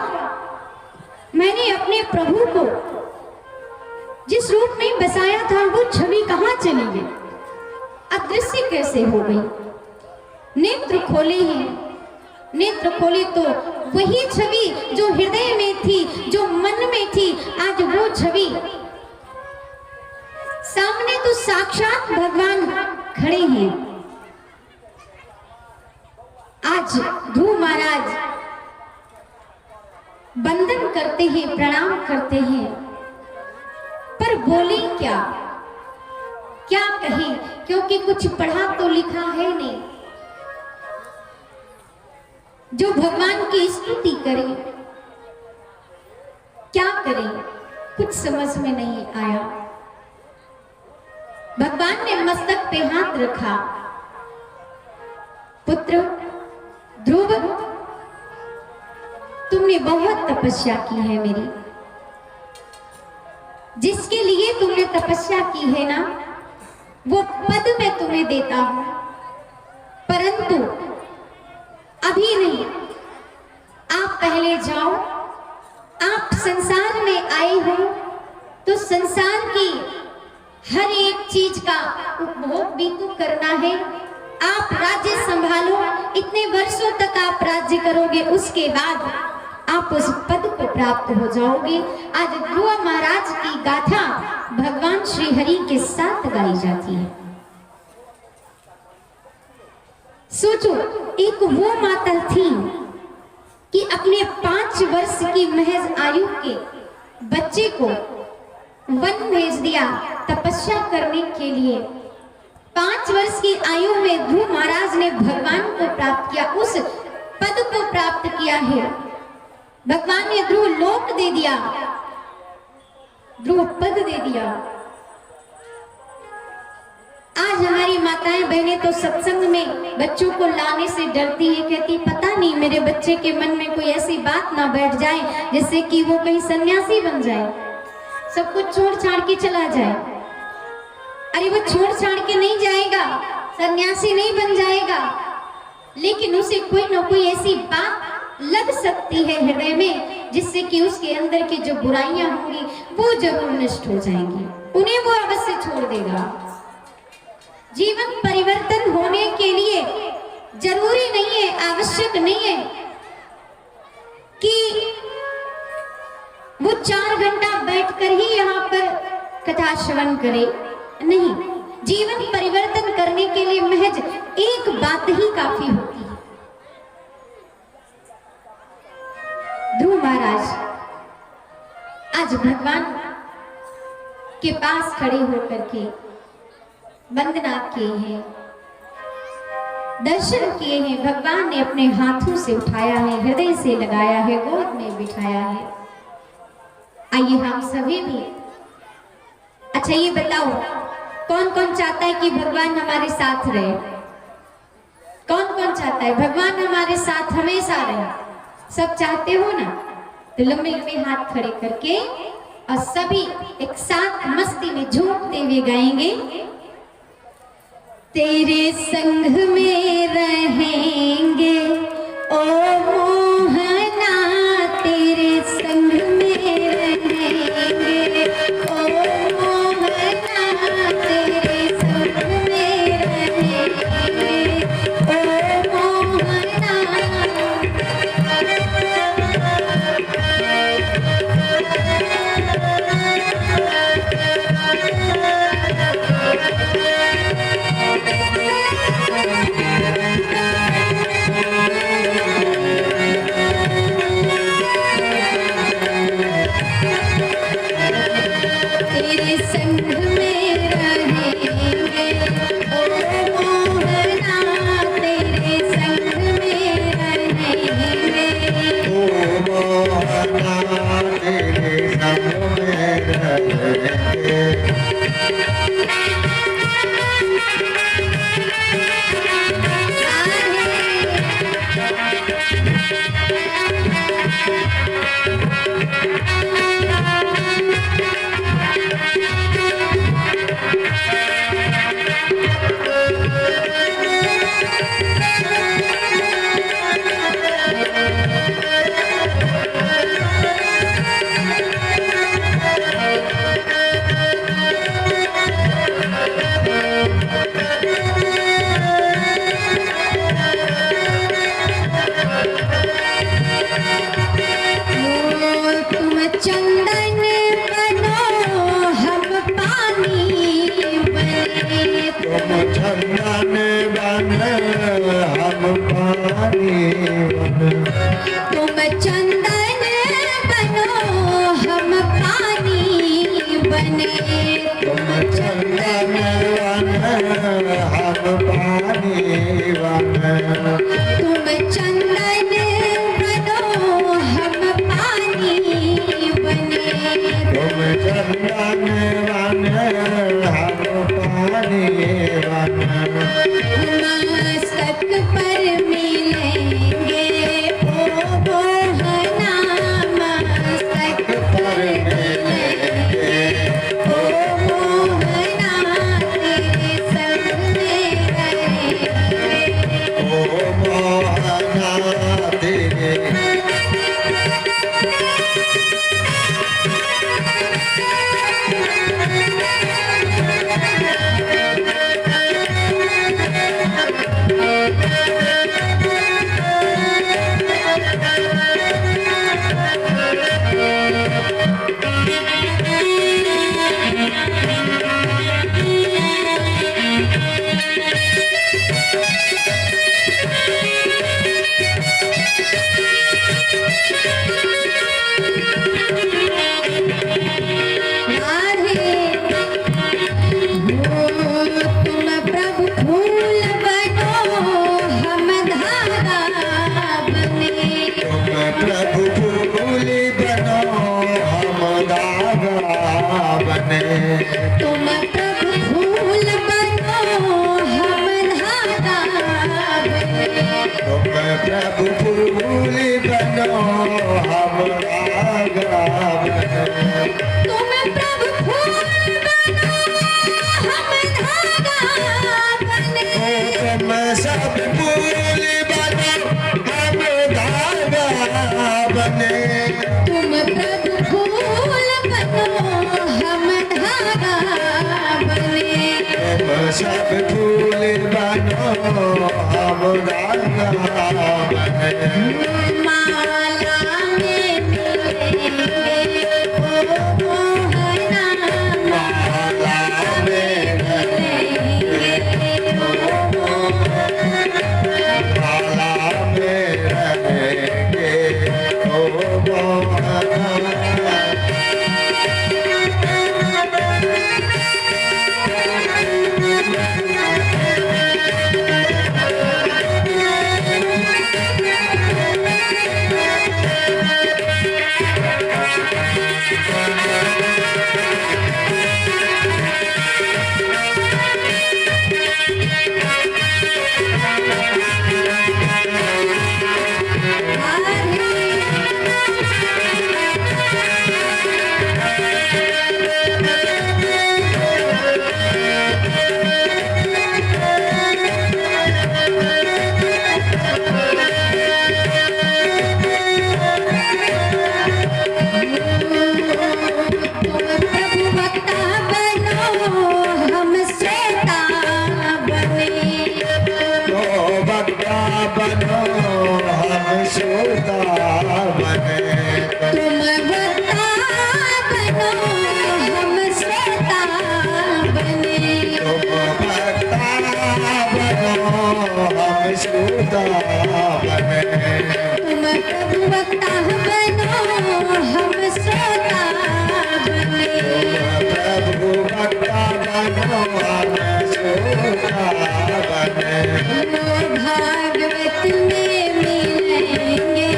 मैंने अपने प्रभु को जिस रूप में बसाया था वो छवि कहाँ चली गई, अदृश्य कैसे हो गई? नेत्र खोले हैं, नेत्र खोले तो वही छवि जो हृदय में थी, जो मन में थी, आज वो छवि सामने तो साक्षात भगवान खड़े हैं। आज ध्रुव महाराज वंदन करते हैं, प्रणाम करते हैं, पर बोले क्या क्या कहे, क्योंकि कुछ पढ़ा तो लिखा है नहीं। जो भगवान की स्तुति करे, क्या करें, कुछ समझ में नहीं आया। भगवान ने मस्तक पे हाथ रखा, पुत्र ध्रुव तुमने बहुत तपस्या की है मेरी, जिसके लिए तुमने तपस्या की है ना, वो पद मैं तुम्हें देता हूं, परंतु अभी नहीं, आप पहले जाओ। आप संसार में आए हो तो संसार की हर एक चीज का उपभोग भी तो करना है। आप राज्य संभालो, इतने वर्षों तक आप राज्य करोगे, उसके बाद आप उस पद को प्राप्त हो जाओगे। आज ध्रुव महाराज की गाथा भगवान श्री हरि के साथ गाई जाती है। सोचो, एक वो माता थी कि अपने 5 वर्ष की महज आयु के बच्चे को वन भेज दिया तपस्या करने के लिए। 5 वर्ष की आयु में ध्रुव महाराज ने भगवान को प्राप्त किया, उस पद को प्राप्त किया है। भगवान ने ध्रुव लोक दे दिया, ध्रुव पद दे दिया। आज हमारी माताएं बहनें तो सत्संग में बच्चों को लाने से डरती है, कहती पता नहीं मेरे बच्चे के मन में कोई ऐसी बात ना बैठ जाए जिससे कि वो कहीं सन्यासी बन जाए, सब कुछ छोड़ छाड़ के चला जाए। अरे वो छोड़ छाड़ के नहीं जाएगा, सन्यासी नहीं बन जाएगा, लेकिन उसे कोई ना कोई ऐसी बात लग सकती है हृदय में जिससे कि उसके अंदर की जो बुराइयां होंगी वो जरूर नष्ट हो जाएंगी, उन्हें वो अवश्य छोड़ देगा। जीवन परिवर्तन होने के लिए जरूरी नहीं है, आवश्यक नहीं है कि वो 4 घंटा बैठकर ही यहाँ पर कथा श्रवण करे, नहीं। जीवन परिवर्तन करने के लिए महज एक बात ही काफी होती है। ध्रुव महाराज आज भगवान के पास खड़े होकर के वंदना किए हैं। दर्शन किए हैं, भगवान ने अपने हाथों से उठाया है, हृदय से लगाया है, गोद में बिठाया है। आइए हम सभी भी, अच्छा ये बताओ कौन कौन चाहता है कि भगवान हमारे साथ रहे? कौन कौन चाहता है भगवान हमारे साथ हमेशा रहे? सब चाहते हो ना? तो लंबे लंबे हाथ खड़े करके और सभी एक साथ मस्ती में झूमते हुए गाएंगे। तेरे संग में रहेंगे ओ मोहना, तेरे संग में रहेंगे ओ मोहना, तेरे संग में रहेंगे ओ मोहना। तेरे संग में रहेंगे ओ मोहना, तेरे संग में रहेंगे ओ मोहना तेरे संग में रहेंगे। तुम चंदन बनो हम पानी बने, तुम चंदन बन हम पानी बन। तुम चंदन बनो हम पानी बने, तुम चंदन बन हम पानी बन। तुम चंदन बनो हम पानी बने, तुम चंदन बन हम पानी बन। मस्तक पर मिलेंगे ओ मोहना, मस्तक पर मिलेंगे ओ मोहना, तेरे संग में रहेंगे ओ मोहना तेरे राधे। तुम प्रभु फूल बनो हम धागा बने, तुम प्रभु फूल बनो हम धागा बने। तुम प्रभु फूल बनो हम धागा बने, तुम प्रभु फूल बनो हम धागा बने। तुम प्रभु फूल बनो हम धागा बने, तुम सब फूल बनो हम धागा बने। तुम प्रभु फूल बनो हम धागा बने, तुम सब फूल बनो हम धागा बने। माला में मिलेंगे ओ मोहना, माला में मिलेंगे ओ मोहना, माला में रहेंगे ओ मोहना। बनो हम श्रोता बने। तुम वक्ता बनो हम श्रोता बने। तुम वक्ता बनो हम श्रोता बने। तुम प्रभु वक्ता बनो हम श्रोता बने। प्रभु वक्ता बनो हम श्रोता बने। भागवत में मिलेंगे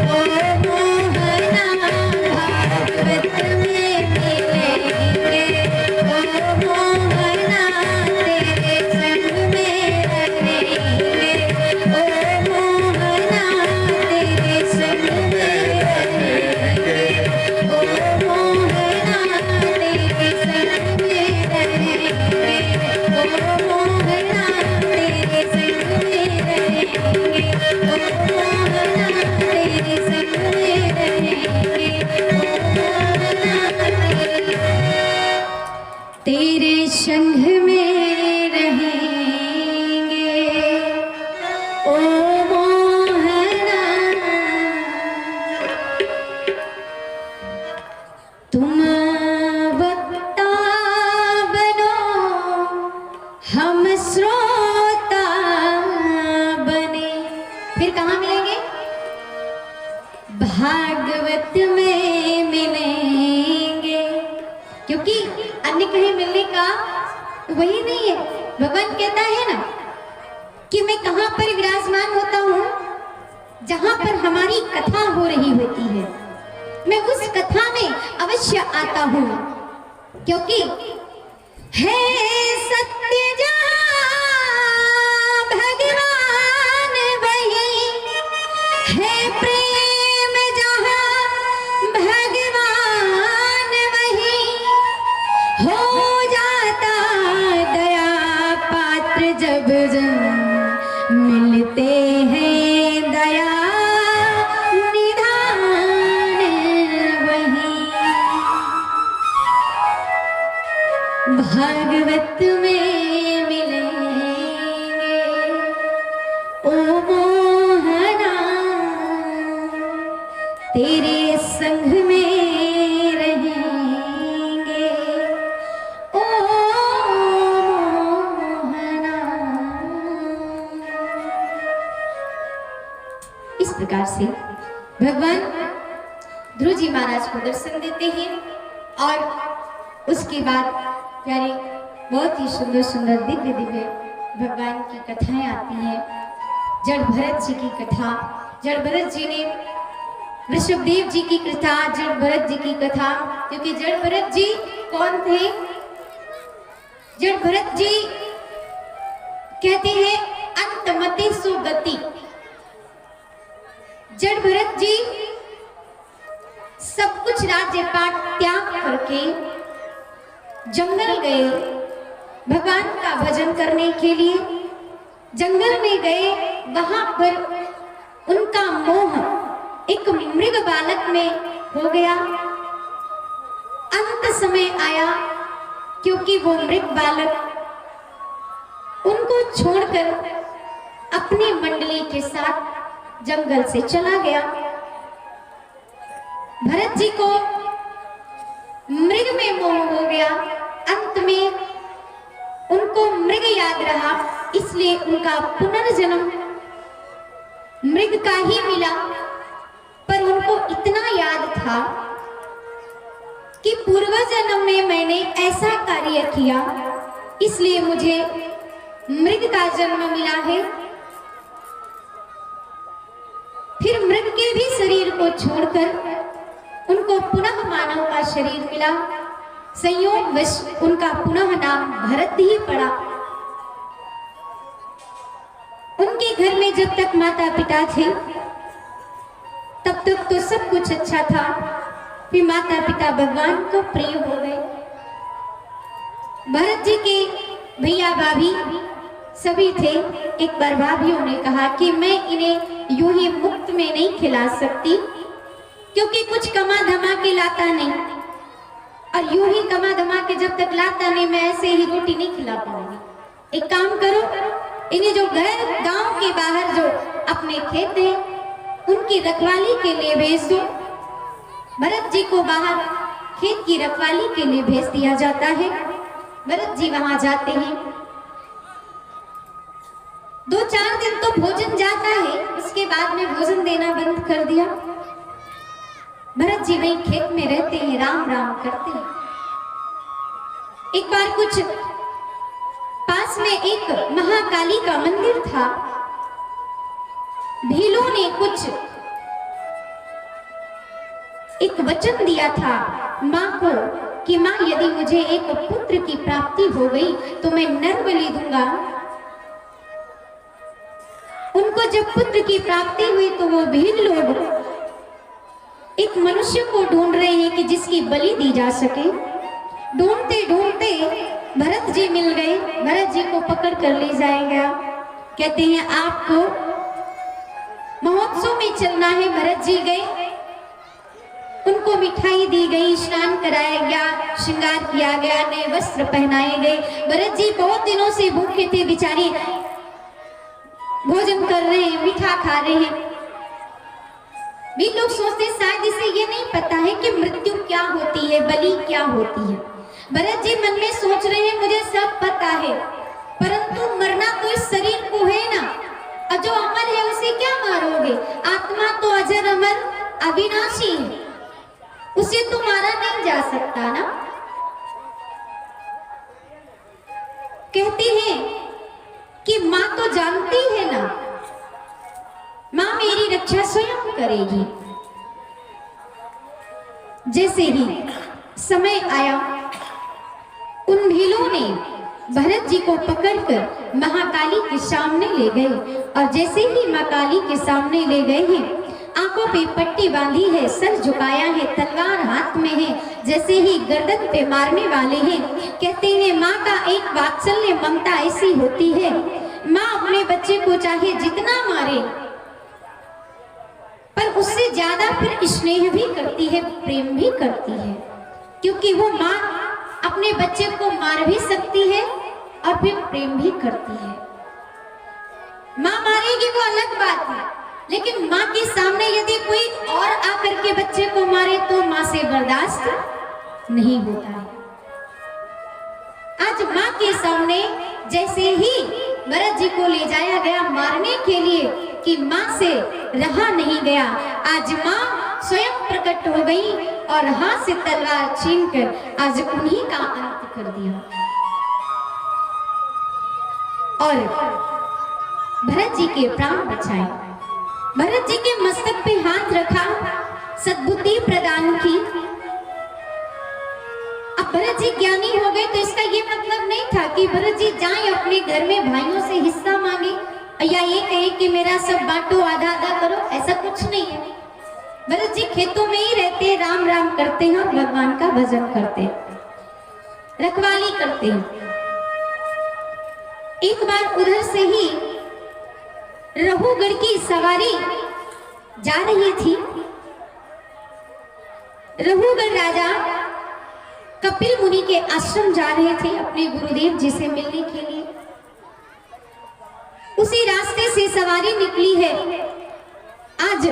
ओ मोहना, भागवत में मिलेंगे ओ मोहना, तेरे संग में रहेंगे ओ मोहना, तेरे संग में रहेंगे ओ मोहना, तेरे संग में रहेंगे ओ मोहना, तेरे संग में रहेंगे ओ मोहना, तेरे संग में रहेंगे तेरे संग में रहेंगे ओ मोहना। तुम वक्ता बनो हम श्रोता बने। फिर कहाँ मिलेंगे? भागवत में मिलेंगे, क्योंकि अन्य कहीं मिलने का वही नहीं है। भगवान कहता है ना कि मैं कहाँ पर विराजमान होता हूँ, जहाँ पर हमारी कथा हो रही होती है, मैं उस कथा में अवश्य आता हूँ, क्योंकि है सत्य जहाँ भगवान वही, है प्रेम जहाँ भगवान वही, हो जाता दया पात्र जब जब मिलते हैं दया निधान वही। भागवत में मिलेंगे ओ मोहना, तेरे संग में रहेंगे ओ मोहना। इस प्रकार से भगवान ध्रुव जी महाराज को दर्शन देते हैं और उसके बाद प्यारे बहुत ही सुंदर सुंदर दिव्य दिव्य भगवान की कथाएं आती हैं। जड़ भरत जी की कथा, जड़ भरत जी ने ऋषभदेव जी की कथा, जड़ भरत जी की कथा, क्योंकि जड़ भरत जी कौन थे? जड़ भरत जी कहते हैं अंतमति सुगति। जड़ भरत जी सब कुछ राज्य पाट त्याग करके जंगल गए भगवान का भजन करने के लिए। जंगल में गए, वहां पर उनका मोह एक मृग बालक में हो गया। अंत समय आया, क्योंकि वो मृग बालक उनको छोड़कर अपनी मंडली के साथ जंगल से चला गया। भरत जी को मृग में मोह हो गया। अंत में उनको मृग याद रहा, इसलिए उनका पुनर्जन्म मृग का ही मिला। पर उनको इतना याद था कि पूर्व जन्म में मैंने ऐसा कार्य किया, इसलिए मुझे मृग का जन्म मिला है। फिर मृग के भी शरीर को छोड़कर उनको पुनः मानव का शरीर मिला। संयोगवश उनका पुनः नाम भरत ही पड़ा। उनके घर में जब तक माता पिता थे तब तक तो सब कुछ अच्छा था। फिर माता पिता भगवान को प्रिय हो गए। भरत जी के भैया भाभी सभी थे। एक बार भाभियों ने कहा कि मैं इन्हें यूं ही मुफ्त में नहीं खिला सकती, क्योंकि कुछ कमा धमा के लाता नहीं, और यूं ही कमा धमा के जब तक लाता नहीं, मैं ऐसे ही रोटी नहीं खिला पाऊंगी। एक काम करो, इन्हें जो घर गांव के बाहर जो खेत हैं, उनकी रखवाली के लिए भेज दो। भरत जी को बाहर खेत की रखवाली के लिए भेज दिया जाता है। भरत जी वहां जाते हैं। 2-4 दिन तो भोजन जाता है, उसके बाद में भोजन देना बंद कर दिया। भरत जी वहीं खेत में रहते हैं, राम राम करते हैं। एक बार कुछ पास में एक महाकाली का मंदिर था। भीलों ने कुछ एक वचन दिया था मां को कि मां, यदि मुझे एक पुत्र की प्राप्ति हो गई तो मैं नर बलि दूंगा। उनको जब पुत्र की प्राप्ति हुई तो वो भील लोग एक मनुष्य को ढूंढ रहे हैं कि जिसकी बलि दी जा सके। ढूंढते ढूंढते भरत जी मिल गए। भरत जी को पकड़ कर ले जाएगा। कहते हैं आपको महोत्सव में चलना है। भरत जी गए, उनको मिठाई दी गई, स्नान कराया गया, श्रृंगार किया गया, नए वस्त्र पहनाए गए। भरत जी बहुत दिनों से भूखे थे बेचारे, भोजन कर रहे हैं, मीठा खा रहे हैं। भी लोग सोचते शायद इसे ये नहीं पता है कि मृत्यु क्या होती है, बलि क्या होती है। भरत जी मन में सोच रहे हैं मुझे सब पता है, परंतु मरना तो इस शरीर को है ना, और जो अमर है उसे क्या मारोगे? आत्मा तो अजर अमर अविनाशी है, उसे तो मारा नहीं जा सकता ना। कहते हैं कि मां तो जानती है ना, मां मेरी रक्षा स्वयं करेगी। जैसे ही समय आया, उन भीलों ने भरत जी को पकड़कर महाकाली के सामने ले गए। और जैसे ही मां काली के सामने ले गए हैं, आंखों पे पट्टी बांधी है, सर झुकाया है, तलवार हाथ में है, जैसे ही गर्दन पे मारने वाले हैं। कहते हैं माँ का एक वात्सल्य ममता ऐसी होती है, माँ अपने बच्चे को चाहे जितना मारे पर उससे ज्यादा फिर स्नेह भी करती है, प्रेम भी करती है, क्योंकि वो माँ अपने बच्चे को मार भी सकती है और फिर प्रेम भी करती है। माँ मारेगी वो अलग बात है, लेकिन माँ के सामने यदि कोई और आकर के बच्चे को मारे तो माँ से बर्दाश्त नहीं होता है। आज माँ के सामने जैसे ही भरत जी को ले जाया गया मारने के लिए कि माँ से रहा नहीं गया, आज माँ स्वयं प्रकट हो गई और हाथ से तलवार छीनकर आज उन्हीं का अंत कर दिया। और भरत जी के प्राण बचाए, भरत जी के मस्तक पे हाथ रखा, सद्बुद्धि प्रदान की। अब भरत जी ज्ञानी हो गए तो इसका ये मतलब नहीं था कि भरत जी जाएं अपने घर में भाइयों से हिस्सा मांगे या ये कहें कि मेरा सब बांटो, आधा आधा करो, ऐसा कुछ नहीं है। भरत जी खेतों में ही रहते हैं, राम राम करते हैं और भगवान का भजन करते हैं, रखवाली करते हैं। एक बार उधर से ही रघुगढ़ की सवारी जा रही थी। रघुगढ़ राजा कपिल मुनि के आश्रम जा रहे थे अपने गुरुदेव जी से मिलने के लिए। उसी रास्ते से सवारी निकली है। आज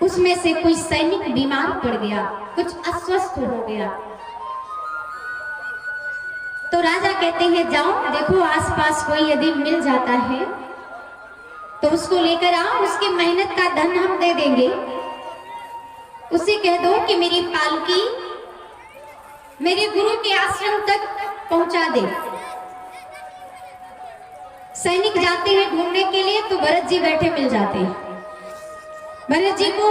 उसमें से कोई सैनिक बीमार पड़ गया, कुछ अस्वस्थ हो गया। तो राजा कहते हैं जाओ देखो आसपास कोई यदि मिल जाता है तो उसको लेकर आओ, उसकी मेहनत का धन हम दे देंगे। उसे कह दो कि मेरी पालकी मेरे गुरु के आश्रम तक पहुंचा दे। सैनिक जाते हैं ढूंढने के लिए तो भरत जी बैठे मिल जाते हैं। भरत जी को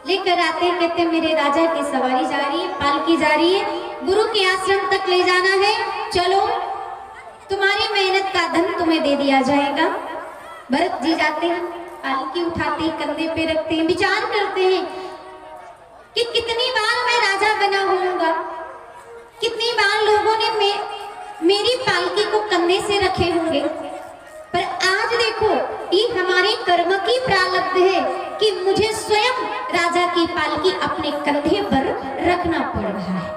लेकर आते हैं, कहते मेरे राजा की सवारी जा रही है, पालकी जा रही है, गुरु के आश्रम तक ले जाना है, चलो तुम्हारी मेहनत का धन तुम्हें दे दिया जाएगा। भरत जी जाते हैं, पालकी उठाते हैं, कंधे पे रखते हैं, विचार करते हैं कि कितनी बार मैं राजा बना होऊंगा, कितनी बार लोगों ने मेरी पालकी को कंधे से रखे होंगे, पर आज देखो ये हमारे कर्म की प्रारब्ध है कि मुझे स्वयं राजा की पालकी अपने कंधे पर रखना पड़ रहा है,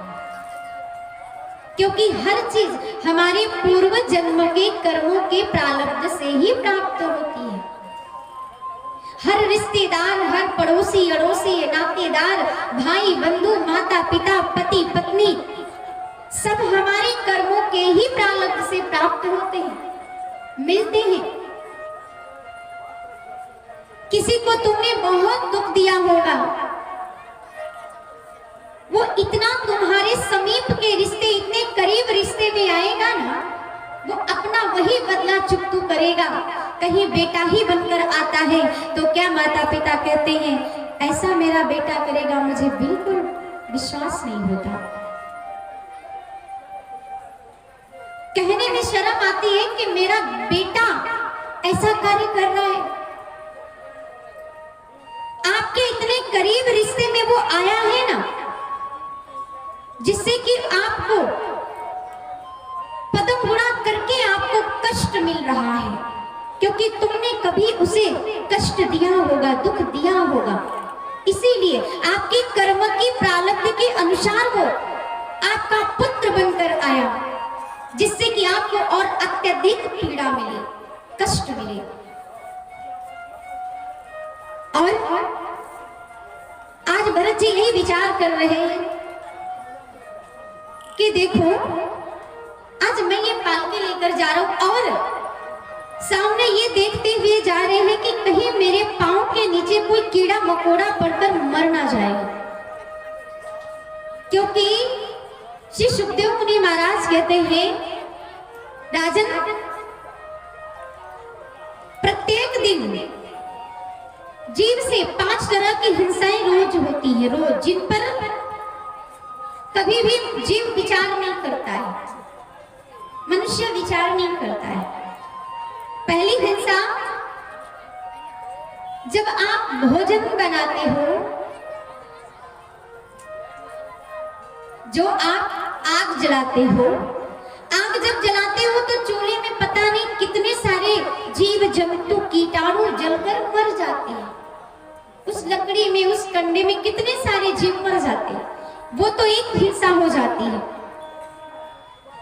क्योंकि हर चीज हमारे पूर्व जन्म के कर्मों के प्रारब्ध से ही प्राप्त होती है। रिश्तेदार, हर पड़ोसी अड़ोसी नातेदार, भाई बंधु, माता पिता, पति पत्नी, सब हमारे कर्मों के ही प्रारब्ध से प्राप्त होते हैं, मिलते हैं। किसी को तुमने बहुत दुख दिया होगा, वो इतना तुम्हारे समीप के रिश्ते, इतने करीब रिश्ते में आएगा ना, वो अपना वही बदला चुकतू करेगा। कहीं बेटा ही बनकर आता है तो क्या माता पिता कहते हैं ऐसा मेरा बेटा करेगा, मुझे बिल्कुल विश्वास नहीं होता। कहने में शर्म आती है कि मेरा बेटा ऐसा कार्य कर रहा है। आपके इतने करीब रिश्ते में वो आया है ना, जिससे कि आपको पदम गुणा करके आपको कष्ट मिल रहा है, क्योंकि तुमने कभी उसे कष्ट दिया होगा, दुख दिया होगा। इसीलिए आपके कर्म की प्रारब्ध के अनुसार वो आपका पुत्र बनकर आया, जिससे कि आपको और अत्यधिक पीड़ा मिले, कष्ट मिले। और आज भरत जी यही विचार कर रहे हैं कि देखो आज मैं ये पालकी लेकर जा रहा हूं और सामने ये देखते हुए जा रहे हैं कि कहीं मेरे पांव के नीचे कोई कीड़ा मकोड़ा पड़कर मर ना जाए, क्योंकि श्री सुखदेव मुनि महाराज कहते हैं राजन, प्रत्येक दिन जीव से 5 तरह की हिंसाएं रोज होती है, रोज, जिन पर कभी भी जीव विचार नहीं करता है, मनुष्य विचार नहीं करता है। पहली हिंसा, जब आप भोजन बनाते हो, जो आप आग जलाते हो, आग जब जलाते हो तो चूल्हे में पता नहीं कितने सारे जीव जंतु कीटाणु जलकर मर जाते हैं। उस लकड़ी में, उस कंडे में कितने सारे जीव मर जाते हैं, वो तो एक हिंसा हो जाती है।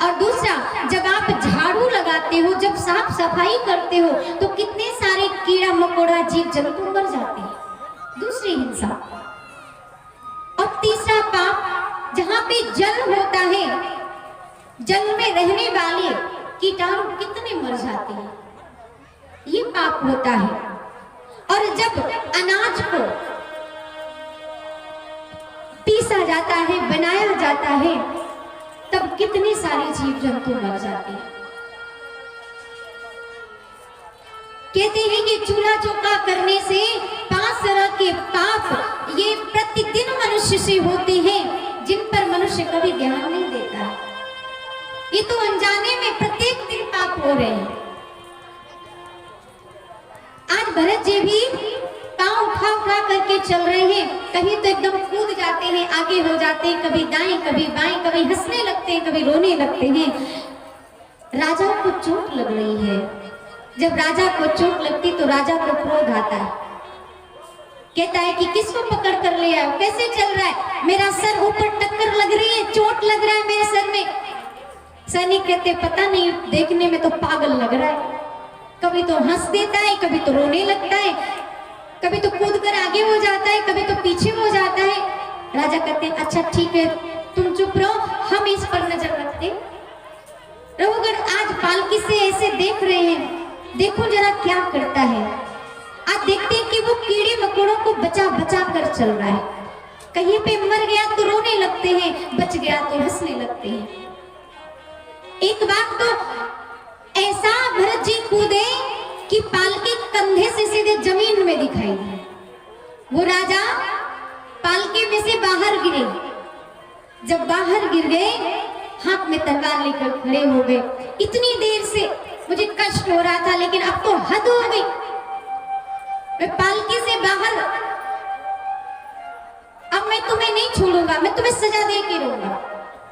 और दूसरा, जब आप झाड़ू लगाते हो, जब साफ सफाई करते हो, तो कितने सारे कीड़ा मकोड़ा जीव जंतु मर जाते हैं, दूसरी हिंसा। और तीसरा पाप, जहां पे जल होता है, जल में रहने वाले कीटाणु कितने मर जाते हैं, ये पाप होता है। और जब अनाज को पीसा जाता है, बनाया जाता है, तब कितने सारे जीव जंतु मर जाते हैं। कहते हैं कि चूल्हा चौका करने से 5 तरह के पाप ये प्रतिदिन मनुष्य से होते हैं, जिन पर मनुष्य कभी ध्यान नहीं देता है। ये तो अनजाने में प्रत्येक दिन पाप हो रहे हैं। आज भरत जी भी पांव उठा उठा करके चल रहे हैं, कभी तो एकदम कूद जाते हैं, आगे हो जाते हैं, कभी दाएं कभी बाएं, कभी हंसने लगते हैं, कभी रोने लगते हैं। राजा को चोट लग रही है। जब राजा को चोट लगती तो राजा को क्रोध आता है, कहता है कि किसको पकड़ कर ले आए, कैसे चल रहा है, मेरा सर ऊपर टक्कर लग रही है, चोट लग रहा है मेरे सर में। सैनिक कहते पता नहीं, देखने में तो पागल लग रहा है, कभी तो हंस देता है, कभी तो रोने लगता है, कभी तो कूद कर आगे हो जाता है, कभी तो पीछे हो जाता है। राजा कहते हैं अच्छा ठीक है, तुम चुप रहो, हम इस पर नजर रखते। रघुगण आज पालकी से ऐसे देख रहे हैं, देखो जरा क्या करता है। आज देखते हैं कि वो कीड़े मकोड़ों को बचा बचा कर चल रहा है। कहीं पे मर गया तो रोने लगते हैं, बच गया तो हंसने लगते हैं। एक बात तो ऐसा भरत जी कूदे कि पालकी कंधे से सीधे जमीन में दिखाई दी। वो राजा पालकी में से बाहर गिरे। जब बाहर गिर गए, हाथ में तलवार लेकर खड़े हो गए। इतनी देर से मुझे कष्ट हो रहा था, लेकिन अब तो हद हो गई। मैं पालकी से बाहर, अब मैं तुम्हें नहीं छोड़ूंगा, मैं तुम्हें सजा दे के रहूंगा।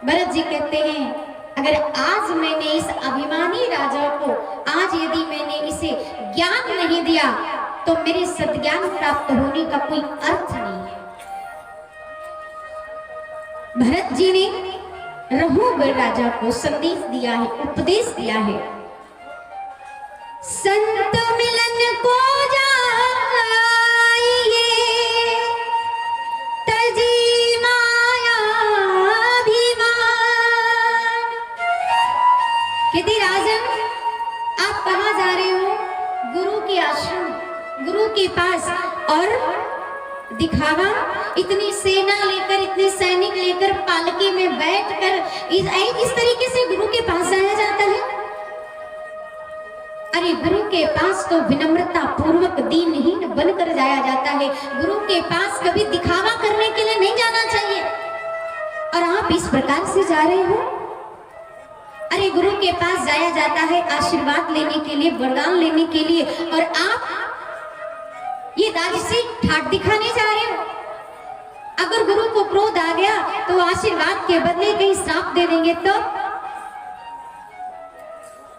भरत जी कहते हैं अगर आज मैंने इस अभिमानी राजा को, आज यदि मैंने इसे ज्ञान नहीं दिया, तो मेरे सद्ज्ञान प्राप्त होने का कोई अर्थ नहीं है। भरत जी ने रघुबर राजा को संदेश दिया है, उपदेश दिया है। संत मिलन को जाई गुरु के पास और दिखावा, इतनी सेना लेकर, इतने सैनिक लेकर पालकी में बैठकर इस तरीके से गुरु के पास जाया जाता है। अरे गुरु के पास तो विनम्रता पूर्वक दीनहीन बनकर जाया जाता है। गुरु के पास कभी दिखावा करने के लिए नहीं जाना चाहिए। और आप इस प्रकार से जा रहे हो। अरे गुरु के पास जाया जाता है आशीर्वाद लेने के लिए, वरदान लेने के लिए, और आप ये राजसी ठाट दिखाने जा रहे हो। अगर गुरु को क्रोध आ गया तो आशीर्वाद के बदले कहीं श्राप दे देंगे। तो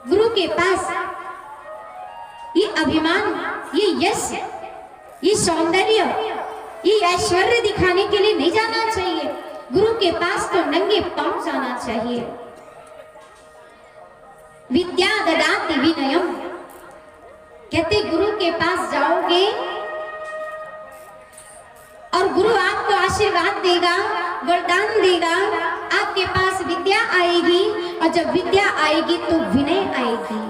गुरु के पास ये अभिमान, ये यश, ये सौंदर्य, ये ऐश्वर्य दिखाने के लिए नहीं जाना चाहिए। गुरु के पास तो नंगे पांव जाना चाहिए। विद्या ददाति विनयम, कहते गुरु के पास जाओगे और गुरु आपको आशीर्वाद देगा, वरदान देगा, आपके पास विद्या आएगी, और जब विद्या आएगी तो विनय आएगी,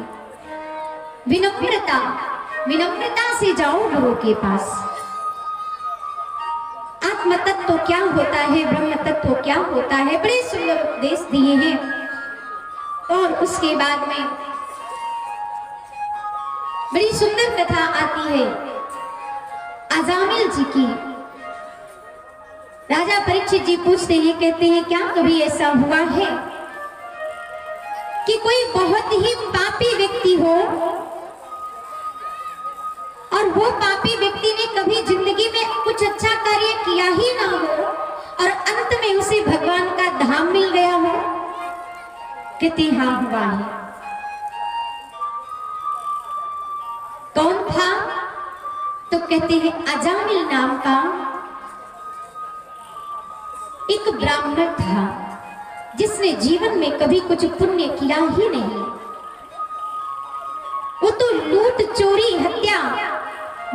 विनम्रता, विनम्रता से जाओ गुरु के पास। आत्म तत्व क्या होता है, ब्रह्म तत्व क्या होता है, बड़े सुंदर उपदेश दिए हैं। और उसके बाद में बड़ी सुंदर कथा आती है अजामिल जी की। राजा परीक्षित जी पूछते हैं, कहते हैं क्या कभी ऐसा हुआ है कि कोई बहुत ही पापी व्यक्ति हो और वो पापी व्यक्ति ने कभी जिंदगी में कुछ अच्छा कार्य किया ही ना हो और अंत में उसे भगवान का धाम मिल गया हो? कहते हाँ हुआ है। कौन था? तो कहते हैं अजामिल नाम का एक ब्राह्मण था जिसने जीवन में कभी कुछ पुण्य किया ही नहीं। वो तो लूट, चोरी, हत्या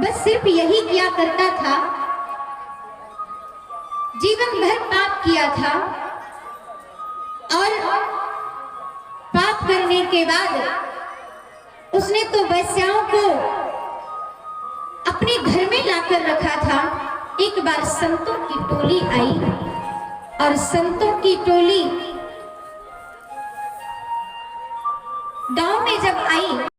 बस सिर्फ यही किया करता था। जीवन भर पाप किया था और पाप करने के बाद उसने तो वैश्याओं को अपने घर में लाकर रखा था। एक बार संतों की टोली आई और संतों की टोली गांव में जब आई